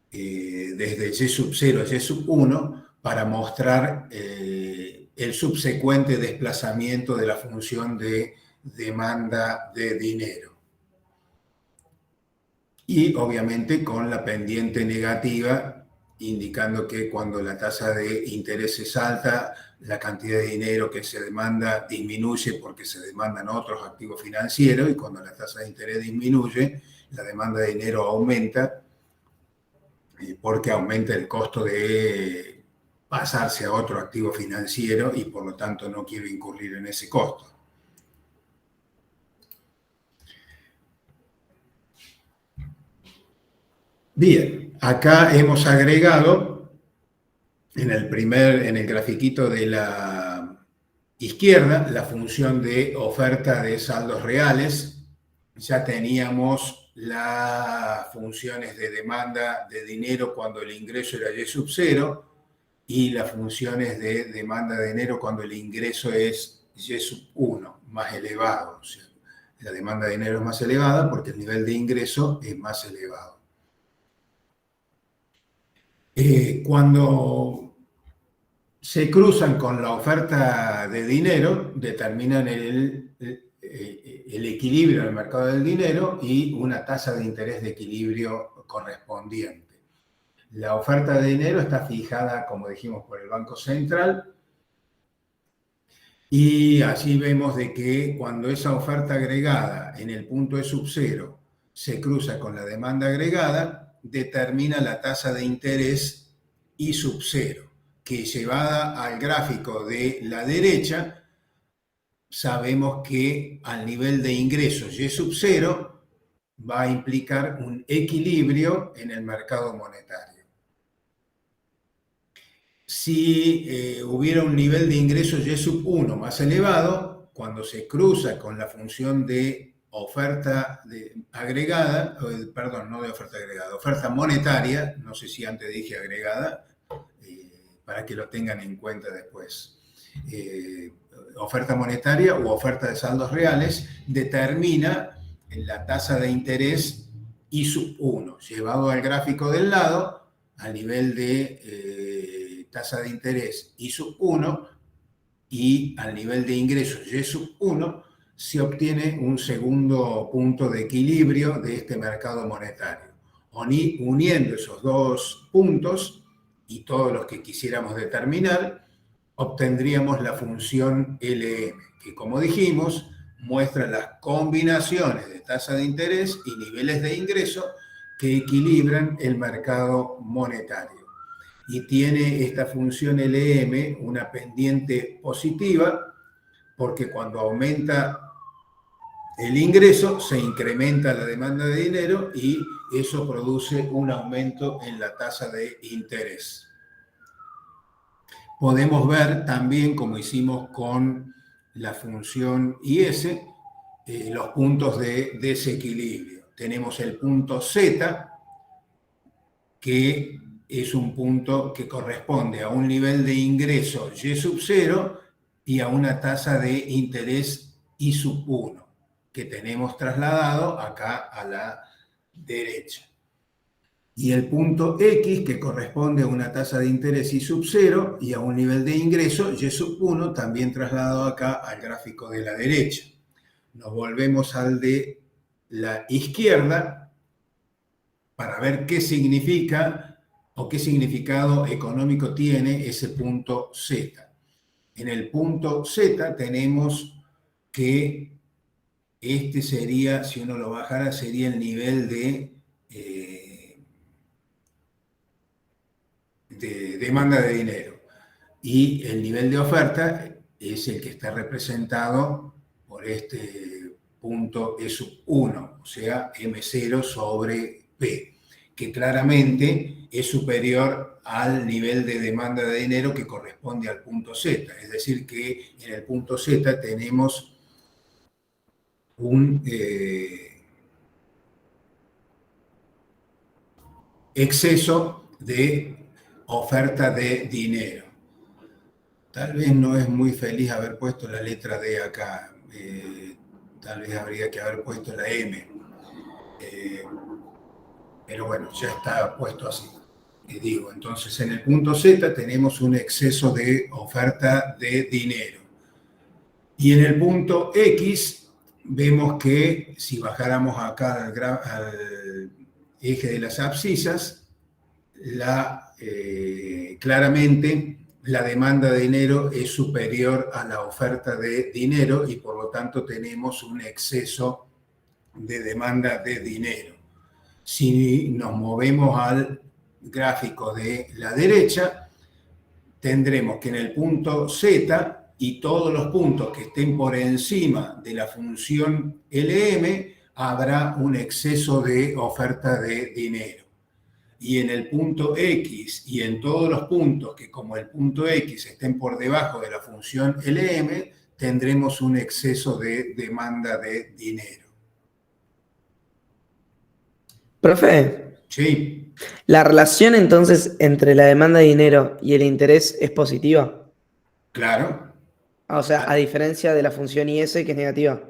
desde Y sub 0 a Y sub 1 para mostrar el subsecuente desplazamiento de la función de demanda de dinero. Y obviamente con la pendiente negativa, indicando que cuando la tasa de interés es alta, la cantidad de dinero que se demanda disminuye porque se demandan otros activos financieros, y cuando la tasa de interés disminuye, la demanda de dinero aumenta porque aumenta el costo de pasarse a otro activo financiero y por lo tanto no quiero incurrir en ese costo. Bien, acá hemos agregado en el grafiquito de la izquierda la función de oferta de saldos reales. Ya teníamos las funciones de demanda de dinero cuando el ingreso era Y sub 0 y las funciones de demanda de dinero cuando el ingreso es Y sub 1, más elevado. O sea, la demanda de dinero es más elevada porque el nivel de ingreso es más elevado. Cuando se cruzan con la oferta de dinero, determinan el equilibrio en el mercado del dinero y una tasa de interés de equilibrio correspondiente. La oferta de dinero está fijada, como dijimos, por el Banco Central y allí vemos de que cuando esa oferta agregada en el punto E sub 0 se cruza con la demanda agregada, determina la tasa de interés I sub 0, que llevada al gráfico de la derecha, sabemos que al nivel de ingresos Y sub 0 va a implicar un equilibrio en el mercado monetario. Si hubiera un nivel de ingresos Y sub 1 más elevado, cuando se cruza con la función de oferta agregada, perdón, no de oferta agregada, oferta monetaria, no sé si antes dije agregada, para que lo tengan en cuenta después. Oferta monetaria u oferta de saldos reales determina la tasa de interés I sub 1, llevado al gráfico del lado, a nivel de tasa de interés I sub 1 y al nivel de ingresos Y sub 1, se obtiene un segundo punto de equilibrio de este mercado monetario. Uniendo esos dos puntos y todos los que quisiéramos determinar, obtendríamos la función LM, que como dijimos, muestra las combinaciones de tasa de interés y niveles de ingreso que equilibran el mercado monetario. Y tiene esta función LM una pendiente positiva porque cuando aumenta el ingreso se incrementa la demanda de dinero y eso produce un aumento en la tasa de interés. Podemos ver también, como hicimos con la función IS, los puntos de desequilibrio. Tenemos el punto Z, que es un punto que corresponde a un nivel de ingreso Y sub 0 y a una tasa de interés I sub 1, que tenemos trasladado acá a la derecha. Y el punto X, que corresponde a una tasa de interés I sub 0 y a un nivel de ingreso Y sub 1, también trasladado acá al gráfico de la derecha. Nos volvemos al de la izquierda para ver qué significa o qué significado económico tiene ese punto Z. En el punto Z tenemos que este sería, si uno lo bajara, sería el nivel de demanda de dinero. Y el nivel de oferta es el que está representado por este punto E sub 1, o sea, M0 sobre P, que claramente es superior al nivel de demanda de dinero que corresponde al punto Z. Es decir, que en el punto Z tenemos un exceso de oferta de dinero. Tal vez no es muy feliz haber puesto la letra D acá. Tal vez habría que haber puesto la M. Pero bueno, ya está puesto así. Digo, entonces en el punto Z tenemos un exceso de oferta de dinero. Y en el punto X vemos que si bajáramos acá al eje de las abscisas, claramente la demanda de dinero es superior a la oferta de dinero y por lo tanto tenemos un exceso de demanda de dinero. Si nos movemos al gráfico de la derecha, tendremos que en el punto Z y todos los puntos que estén por encima de la función LM habrá un exceso de oferta de dinero. Y en el punto X y en todos los puntos que como el punto X estén por debajo de la función LM, tendremos un exceso de demanda de dinero. Profe, Sí, ¿la relación entonces entre la demanda de dinero y el interés es positiva? claro. O sea, a diferencia de la función IS que es negativa.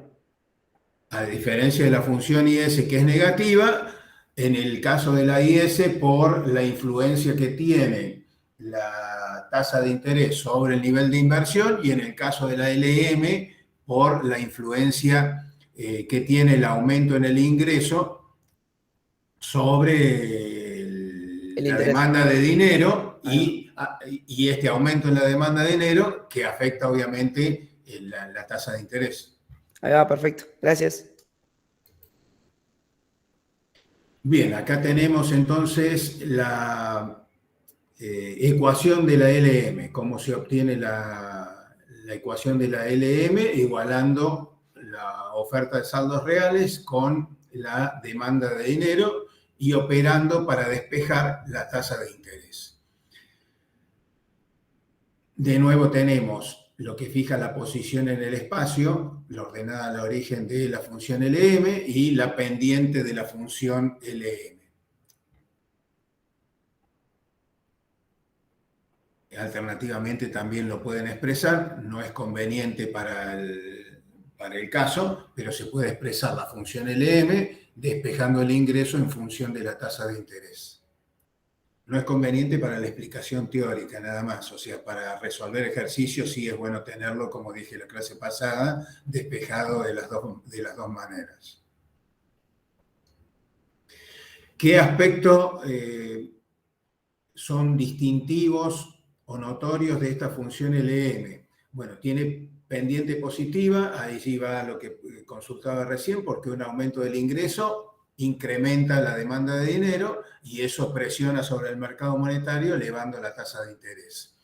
A diferencia de la función IS que es negativa, en el caso de la IS por la influencia que tiene la tasa de interés sobre el nivel de inversión y en el caso de la LM por la influencia que tiene el aumento en el ingreso sobre El la interés. demanda de dinero y este aumento en la demanda de dinero que afecta obviamente la tasa de interés. Ahí va, perfecto. Gracias. Bien, acá tenemos entonces la ecuación de la LM, cómo se obtiene la ecuación de la LM igualando la oferta de saldos reales con la demanda de dinero y operando para despejar la tasa de interés. De nuevo tenemos lo que fija la posición en el espacio, la ordenada al origen de la función LM y la pendiente de la función LM. Alternativamente también lo pueden expresar, no es conveniente para el caso, pero se puede expresar la función LM despejando el ingreso en función de la tasa de interés. No es conveniente para la explicación teórica nada más, o sea, para resolver ejercicios sí es bueno tenerlo, como dije la clase pasada, despejado de las dos maneras. ¿Qué aspectos son distintivos o notorios de esta función LM? Bueno, tiene pendiente positiva, ahí sí va lo que consultaba recién, porque un aumento del ingreso incrementa la demanda de dinero y eso presiona sobre el mercado monetario elevando la tasa de interés.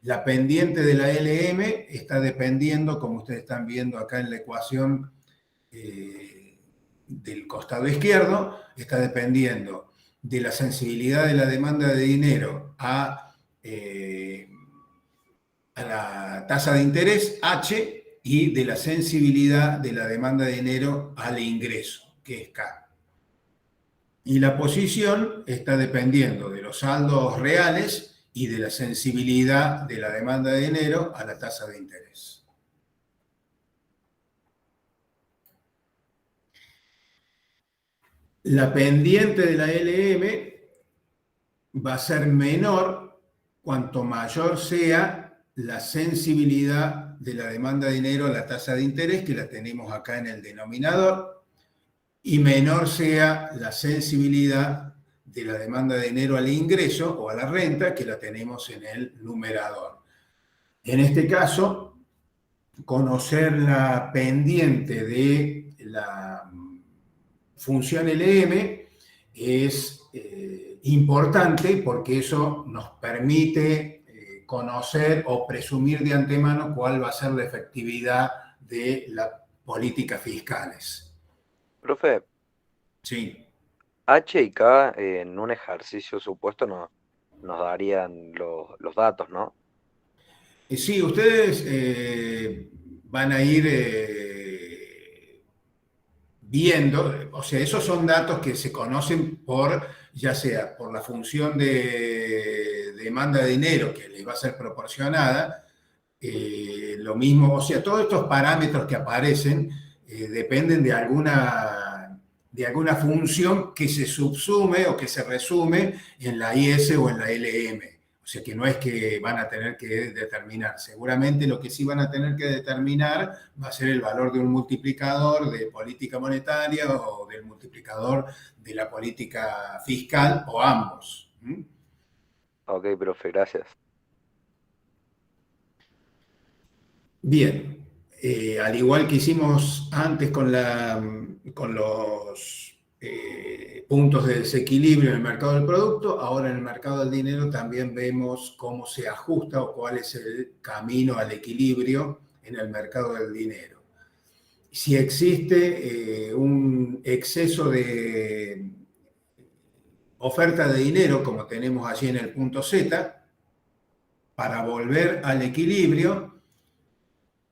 La pendiente de la LM está dependiendo, como ustedes están viendo acá en la ecuación del costado izquierdo, está dependiendo de la sensibilidad de la demanda de dinero a la tasa de interés, H, y de la sensibilidad de la demanda de dinero al ingreso, que es K. Y la posición está dependiendo de los saldos reales y de la sensibilidad de la demanda de dinero a la tasa de interés. La pendiente de la LM va a ser menor cuanto mayor sea la sensibilidad de la demanda de dinero a la tasa de interés, que la tenemos acá en el denominador, y menor sea la sensibilidad de la demanda de dinero al ingreso o a la renta, que la tenemos en el numerador. En este caso, conocer la pendiente de la función LM es importante porque eso nos permite conocer o presumir de antemano cuál va a ser la efectividad de las políticas fiscales. Profe, Sí. H y K en un ejercicio supuesto nos darían los datos, ¿no? Sí, ustedes van a ir viendo, o sea, esos son datos que se conocen por, ya sea por la función de demanda de dinero que les va a ser proporcionada, lo mismo, o sea, todos estos parámetros que aparecen dependen de alguna función que se subsume o que se resume en la IS o en la LM. O sea que no es que van a tener que determinar. Seguramente lo que sí van a tener que determinar va a ser el valor de un multiplicador de política monetaria o del multiplicador de la política fiscal o ambos. Ok, profe, gracias. Bien, al igual que hicimos antes con los puntos de desequilibrio en el mercado del producto. Ahora en el mercado del dinero también vemos cómo se ajusta o cuál es el camino al equilibrio en el mercado del dinero. Si existe un exceso de oferta de dinero, como tenemos allí en el punto Z, para volver al equilibrio,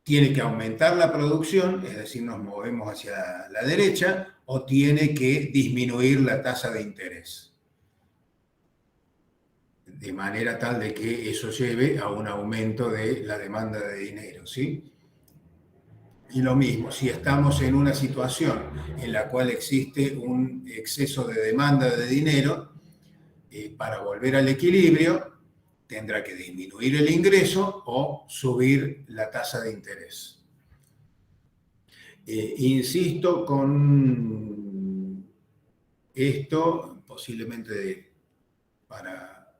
tiene que aumentar la producción, es decir, nos movemos hacia la derecha, o tiene que disminuir la tasa de interés. De manera tal de que eso lleve a un aumento de la demanda de dinero, ¿sí? Y lo mismo, si estamos en una situación en la cual existe un exceso de demanda de dinero, para volver al equilibrio, tendrá que disminuir el ingreso o subir la tasa de interés. Insisto con esto, posiblemente para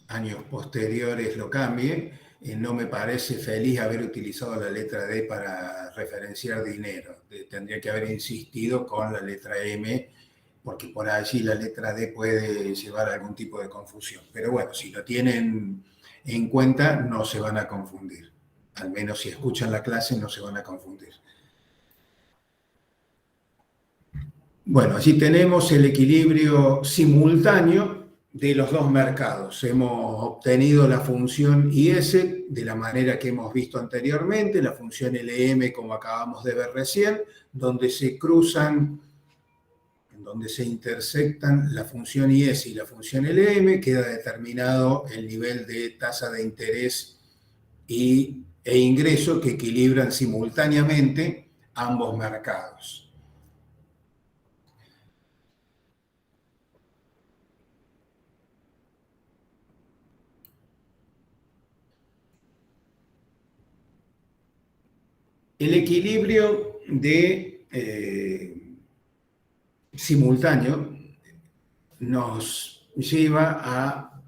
años posteriores lo cambie. No me parece feliz haber utilizado la letra D para referenciar dinero. Tendría que haber insistido con la letra M, porque por allí la letra D puede llevar a algún tipo de confusión. Pero bueno, si lo tienen en cuenta, no se van a confundir. Al menos si escuchan la clase, no se van a confundir. Bueno, allí tenemos el equilibrio simultáneo de los dos mercados. Hemos obtenido la función IS de la manera que hemos visto anteriormente, la función LM como acabamos de ver recién, donde se cruzan, donde se intersectan la función IS y la función LM, queda determinado el nivel de tasa de interés e ingreso que equilibran simultáneamente ambos mercados. El equilibrio simultáneo nos lleva a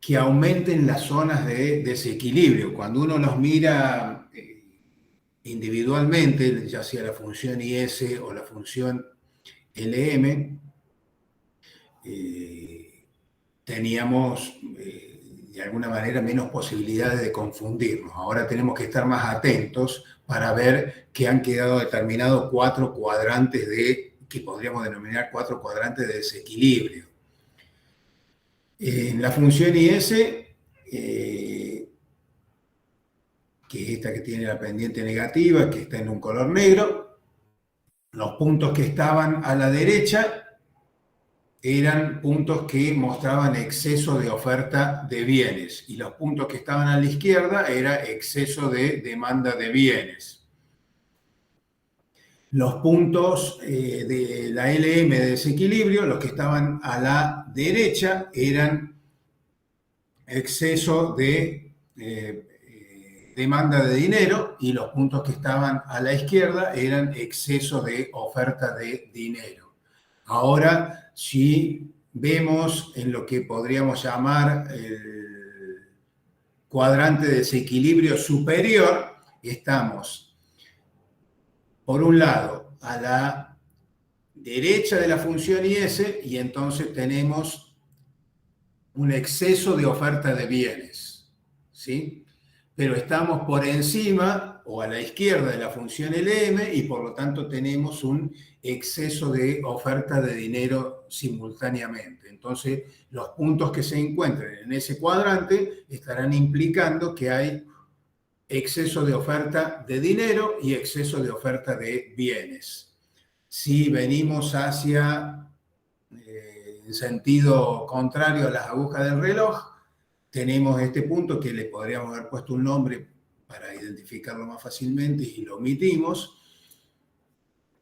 que aumenten las zonas de desequilibrio. Cuando uno los mira individualmente, ya sea la función IS o la función LM, teníamos de alguna manera menos posibilidades de confundirnos. Ahora tenemos que estar más atentos para ver que han quedado determinados 4 cuadrantes que podríamos denominar 4 cuadrantes de desequilibrio. En la función IS, que es esta que tiene la pendiente negativa, que está en un color negro, los puntos que estaban a la derecha eran puntos que mostraban exceso de oferta de bienes, y los puntos que estaban a la izquierda era exceso de demanda de bienes. Los puntos de la LM de desequilibrio, los que estaban a la derecha, eran exceso de demanda de dinero, y los puntos que estaban a la izquierda eran exceso de oferta de dinero. Ahora, si vemos en lo que podríamos llamar el cuadrante de desequilibrio superior, estamos, por un lado, a la derecha de la función IS, y entonces tenemos un exceso de oferta de bienes, ¿sí? Pero estamos por encima o a la izquierda de la función LM, y por lo tanto tenemos un exceso de oferta de dinero simultáneamente. Entonces, los puntos que se encuentren en ese cuadrante estarán implicando que hay exceso de oferta de dinero y exceso de oferta de bienes. Si venimos hacia en sentido contrario a las agujas del reloj, tenemos este punto que le podríamos haber puesto un nombre para identificarlo más fácilmente y lo omitimos.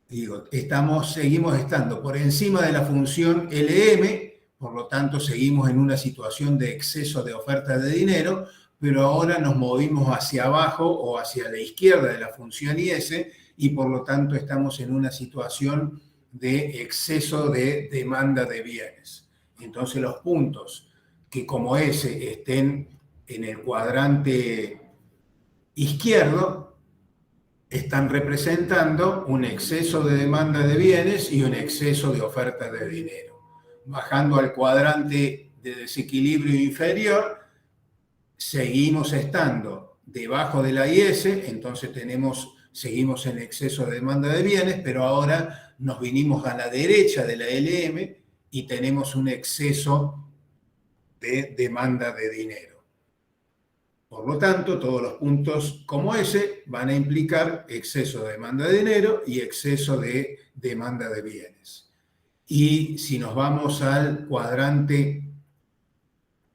Digo, seguimos estando por encima de la función LM, por lo tanto seguimos en una situación de exceso de oferta de dinero, pero ahora nos movimos hacia abajo o hacia la izquierda de la función IS, y por lo tanto estamos en una situación de exceso de demanda de bienes. Entonces los puntos que como ese estén en el cuadrante izquierdo están representando un exceso de demanda de bienes y un exceso de oferta de dinero. Bajando al cuadrante de desequilibrio inferior, seguimos estando debajo de la IS, entonces seguimos en exceso de demanda de bienes, pero ahora nos vinimos a la derecha de la LM y tenemos un exceso de demanda de dinero. Por lo tanto, todos los puntos como ese van a implicar exceso de demanda de dinero y exceso de demanda de bienes. Y si nos vamos al cuadrante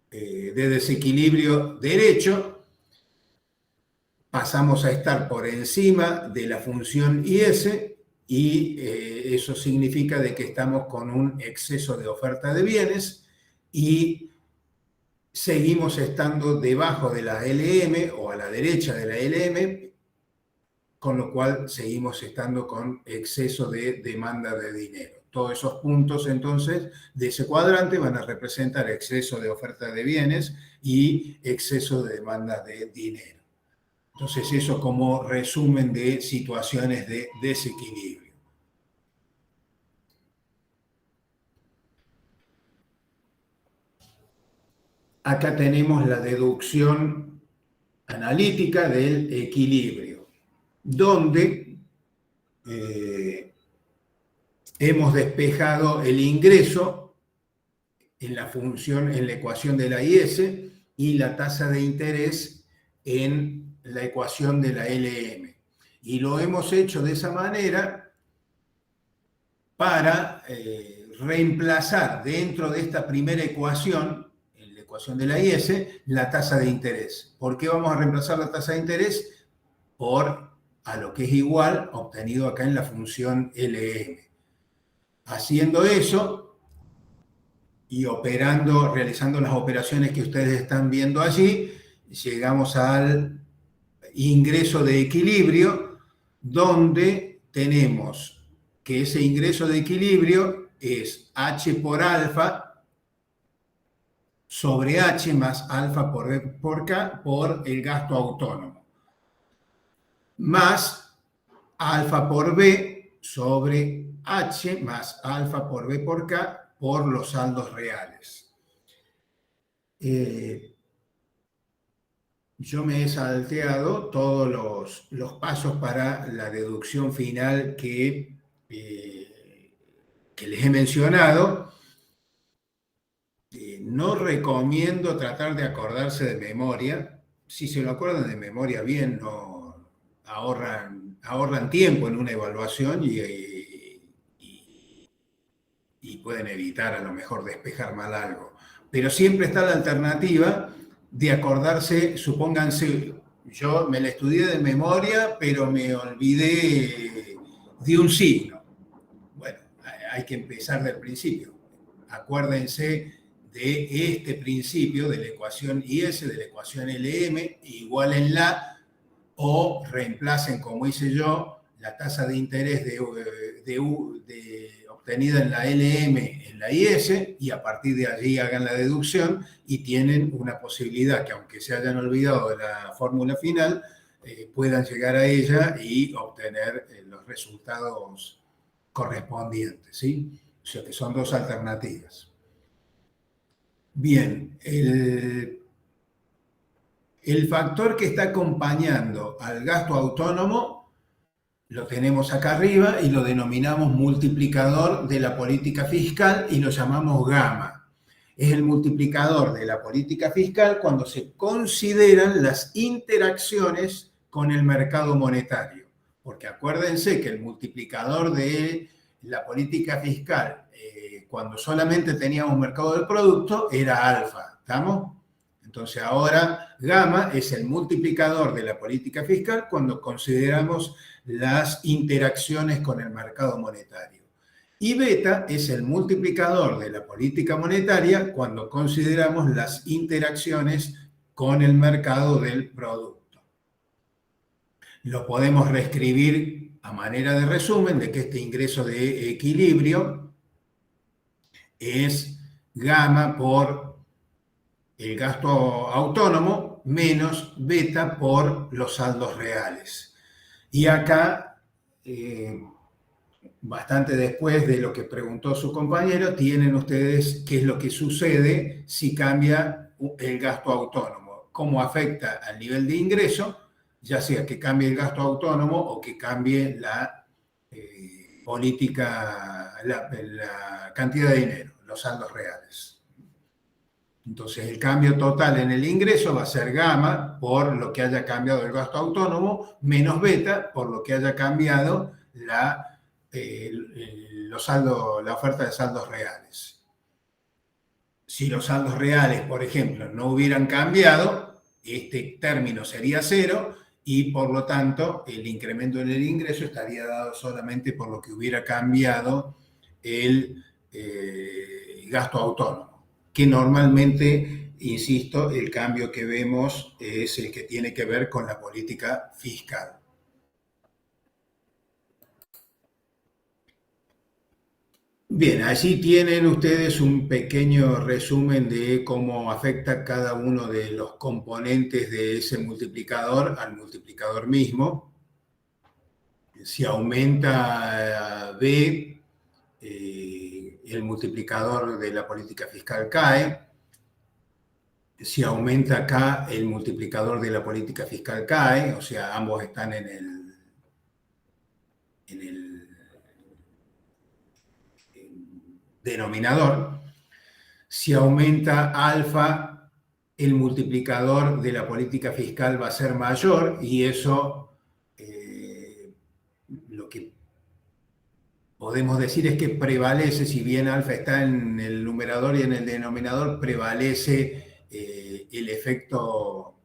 de desequilibrio derecho, pasamos a estar por encima de la función IS y eso significa de que estamos con un exceso de oferta de bienes y seguimos estando debajo de la LM o a la derecha de la LM, con lo cual seguimos estando con exceso de demanda de dinero. Todos esos puntos, entonces, de ese cuadrante van a representar exceso de oferta de bienes y exceso de demanda de dinero. Entonces, eso como resumen de situaciones de desequilibrio. Acá tenemos la deducción analítica del equilibrio, donde hemos despejado el ingreso en la función, en la ecuación de la IS y la tasa de interés en la ecuación de la LM. Y lo hemos hecho de esa manera para reemplazar dentro de esta primera ecuación, en la ecuación de la IS, la tasa de interés. ¿Por qué vamos a reemplazar la tasa de interés? Por a lo que es igual obtenido acá en la función LM. Haciendo eso y realizando las operaciones que ustedes están viendo allí, llegamos al ingreso de equilibrio, donde tenemos que ese ingreso de equilibrio es H por alfa sobre H más alfa por B por K por el gasto autónomo, más alfa por B sobre H más alfa por B por K por los saldos reales. Yo me he salteado todos los pasos para la deducción final que les he mencionado. No recomiendo tratar de acordarse de memoria. Si se lo acuerdan de memoria bien, no ahorran tiempo en una evaluación y pueden evitar a lo mejor despejar mal algo. Pero siempre está la alternativa de acordarse, supónganse, yo me la estudié de memoria, pero me olvidé de un signo. Bueno, hay que empezar del principio. Acuérdense de este principio de la ecuación IS, de la ecuación LM, igual en la, o reemplacen, como hice yo, la tasa de interés obtenida en la LM en la IS y a partir de allí hagan la deducción y tienen una posibilidad que, aunque se hayan olvidado de la fórmula final, puedan llegar a ella y obtener los resultados correspondientes, ¿sí? O sea que son dos alternativas. Bien, el factor que está acompañando al gasto autónomo lo tenemos acá arriba y lo denominamos multiplicador de la política fiscal y lo llamamos gamma. Es el multiplicador de la política fiscal cuando se consideran las interacciones con el mercado monetario. Porque acuérdense que el multiplicador de la política fiscal, cuando solamente teníamos mercado del producto, era alfa. ¿Estamos? Entonces ahora gamma es el multiplicador de la política fiscal cuando consideramos las interacciones con el mercado monetario. Y beta es el multiplicador de la política monetaria cuando consideramos las interacciones con el mercado del producto. Lo podemos reescribir a manera de resumen de que este ingreso de equilibrio es gamma por el gasto autónomo menos beta por los saldos reales. Y acá, bastante después de lo que preguntó su compañero, tienen ustedes qué es lo que sucede si cambia el gasto autónomo, cómo afecta al nivel de ingreso, ya sea que cambie el gasto autónomo o que cambie la política, la cantidad de dinero, los saldos reales. Entonces, el cambio total en el ingreso va a ser gamma por lo que haya cambiado el gasto autónomo, menos beta por lo que haya cambiado la oferta de saldos reales. Si los saldos reales, por ejemplo, no hubieran cambiado, este término sería cero y por lo tanto el incremento en el ingreso estaría dado solamente por lo que hubiera cambiado el gasto autónomo, que normalmente, insisto, el cambio que vemos es el que tiene que ver con la política fiscal. Bien, allí tienen ustedes un pequeño resumen de cómo afecta cada uno de los componentes de ese multiplicador al multiplicador mismo. Si aumenta B, el multiplicador de la política fiscal cae. Si aumenta K, el multiplicador de la política fiscal cae, o sea, ambos están en el denominador. Si aumenta alfa, el multiplicador de la política fiscal va a ser mayor y eso lo que podemos decir es que prevalece, si bien alfa está en el numerador y en el denominador, prevalece el efecto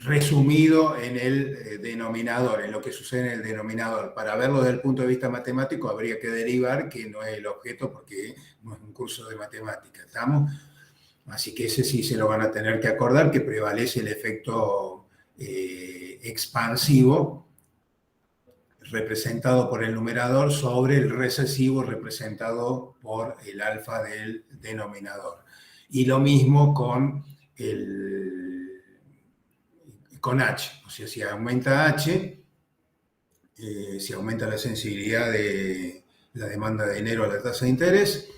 resumido en el denominador, en lo que sucede en el denominador. Para verlo desde el punto de vista matemático habría que derivar, que no es el objeto porque no es un curso de matemática, ¿estamos? Así que ese sí se lo van a tener que acordar, que prevalece el efecto expansivo representado por el numerador sobre el recesivo representado por el alfa del denominador. Y lo mismo con H, o sea, si aumenta H, si aumenta la sensibilidad de la demanda de dinero a la tasa de interés,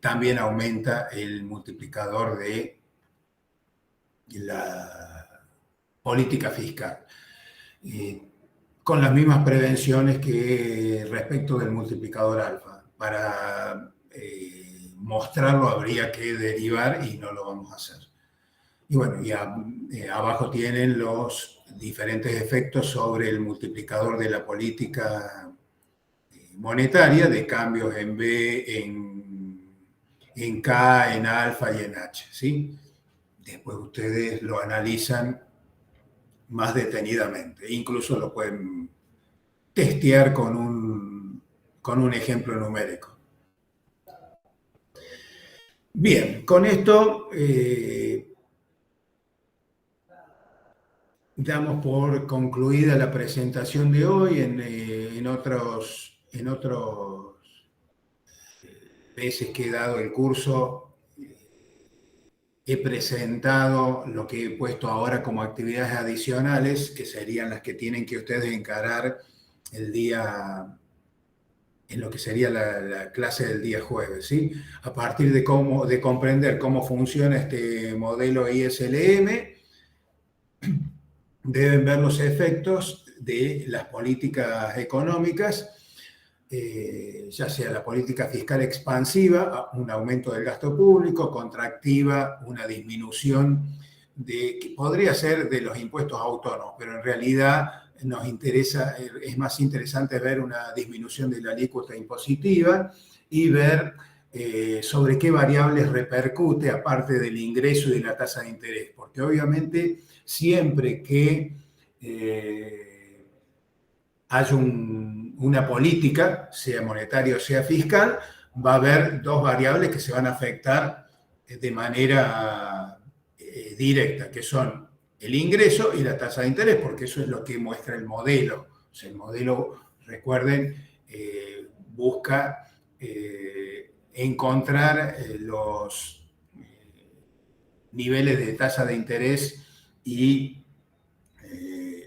también aumenta el multiplicador de la política fiscal, con las mismas prevenciones que respecto del multiplicador alfa. Para mostrarlo habría que derivar y no lo vamos a hacer. Y bueno, ya abajo tienen los diferentes efectos sobre el multiplicador de la política monetaria, de cambios en B, en K, en alfa y en H, ¿sí? Después ustedes lo analizan más detenidamente. Incluso lo pueden testear con un ejemplo numérico. Bien, con esto damos por concluida la presentación de hoy. En otros veces que he dado el curso, he presentado lo que he puesto ahora como actividades adicionales, que serían las que tienen que ustedes encarar el día, en lo que sería la clase del día jueves, ¿sí? A partir de comprender cómo funciona este modelo ISLM, deben ver los efectos de las políticas económicas, ya sea la política fiscal expansiva, un aumento del gasto público, contractiva, una disminución que podría ser de los impuestos autónomos, pero en realidad nos interesa, es más interesante ver una disminución de la alícuota impositiva y ver sobre qué variables repercute aparte del ingreso y de la tasa de interés, porque obviamente siempre que haya una política, sea monetaria o sea fiscal, va a haber dos variables que se van a afectar de manera directa, que son el ingreso y la tasa de interés, porque eso es lo que muestra el modelo. O sea, el modelo, recuerden, busca encontrar los niveles de tasa de interés e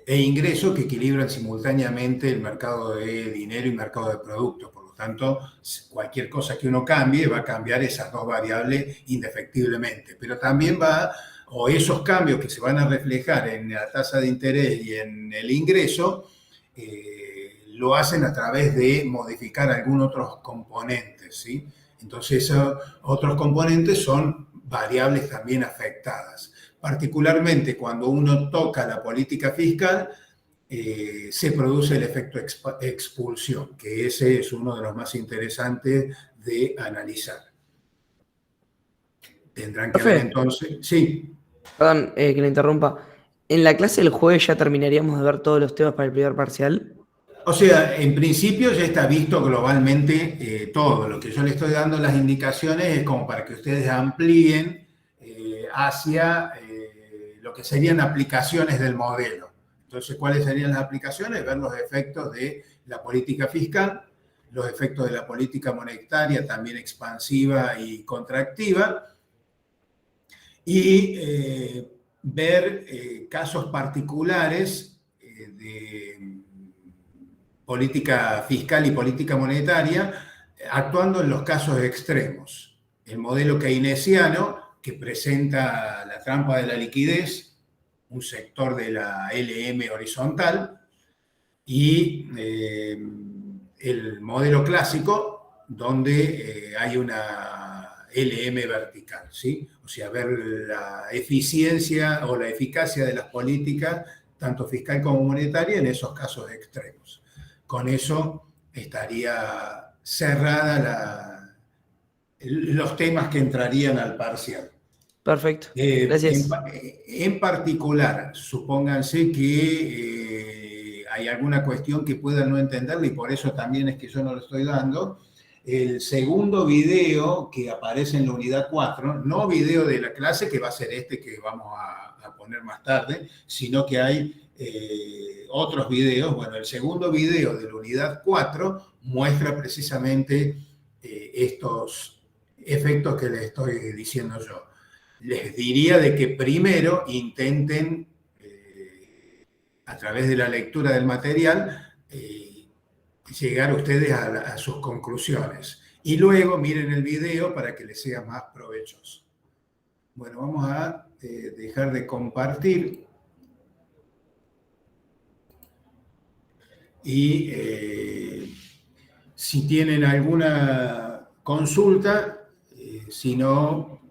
ingreso que equilibran simultáneamente el mercado de dinero y mercado de productos. Por lo tanto, cualquier cosa que uno cambie va a cambiar esas dos variables indefectiblemente, pero también o esos cambios que se van a reflejar en la tasa de interés y en el ingreso, lo hacen a través de modificar algunos otros componentes, ¿sí? Entonces, esos otros componentes son variables también afectadas. Particularmente cuando uno toca la política fiscal, se produce el efecto expulsión, que ese es uno de los más interesantes de analizar. Tendrán que ver entonces, sí. Perdón, que le interrumpa. ¿En la clase del jueves ya terminaríamos de ver todos los temas para el primer parcial? O sea, en principio ya está visto globalmente todo. Lo que yo le estoy dando las indicaciones es como para que ustedes amplíen hacia lo que serían aplicaciones del modelo. Entonces, ¿cuáles serían las aplicaciones? Ver los efectos de la política fiscal, los efectos de la política monetaria, también expansiva y contractiva, y ver casos particulares de política fiscal y política monetaria actuando en los casos extremos. El modelo keynesiano, que presenta la trampa de la liquidez, un sector de la LM horizontal, y el modelo clásico, donde hay una LM vertical, ¿sí? O sea, ver la eficiencia o la eficacia de las políticas, tanto fiscal como monetaria, en esos casos extremos. Con eso estaría cerrada los temas que entrarían al parcial. Perfecto, gracias. En particular, supónganse que hay alguna cuestión que puedan no entenderla y por eso también es que yo no lo estoy dando. El segundo video que aparece en la unidad 4, no video de la clase, que va a ser este que vamos a poner más tarde, sino que hay otros videos. Bueno, el segundo video de la unidad 4 muestra precisamente estos efectos que les estoy diciendo yo. Les diría de que primero intenten, a través de la lectura del material, llegar ustedes a sus conclusiones. Y luego miren el video para que les sea más provechoso. Bueno, vamos a dejar de compartir. Y si tienen alguna consulta, si no,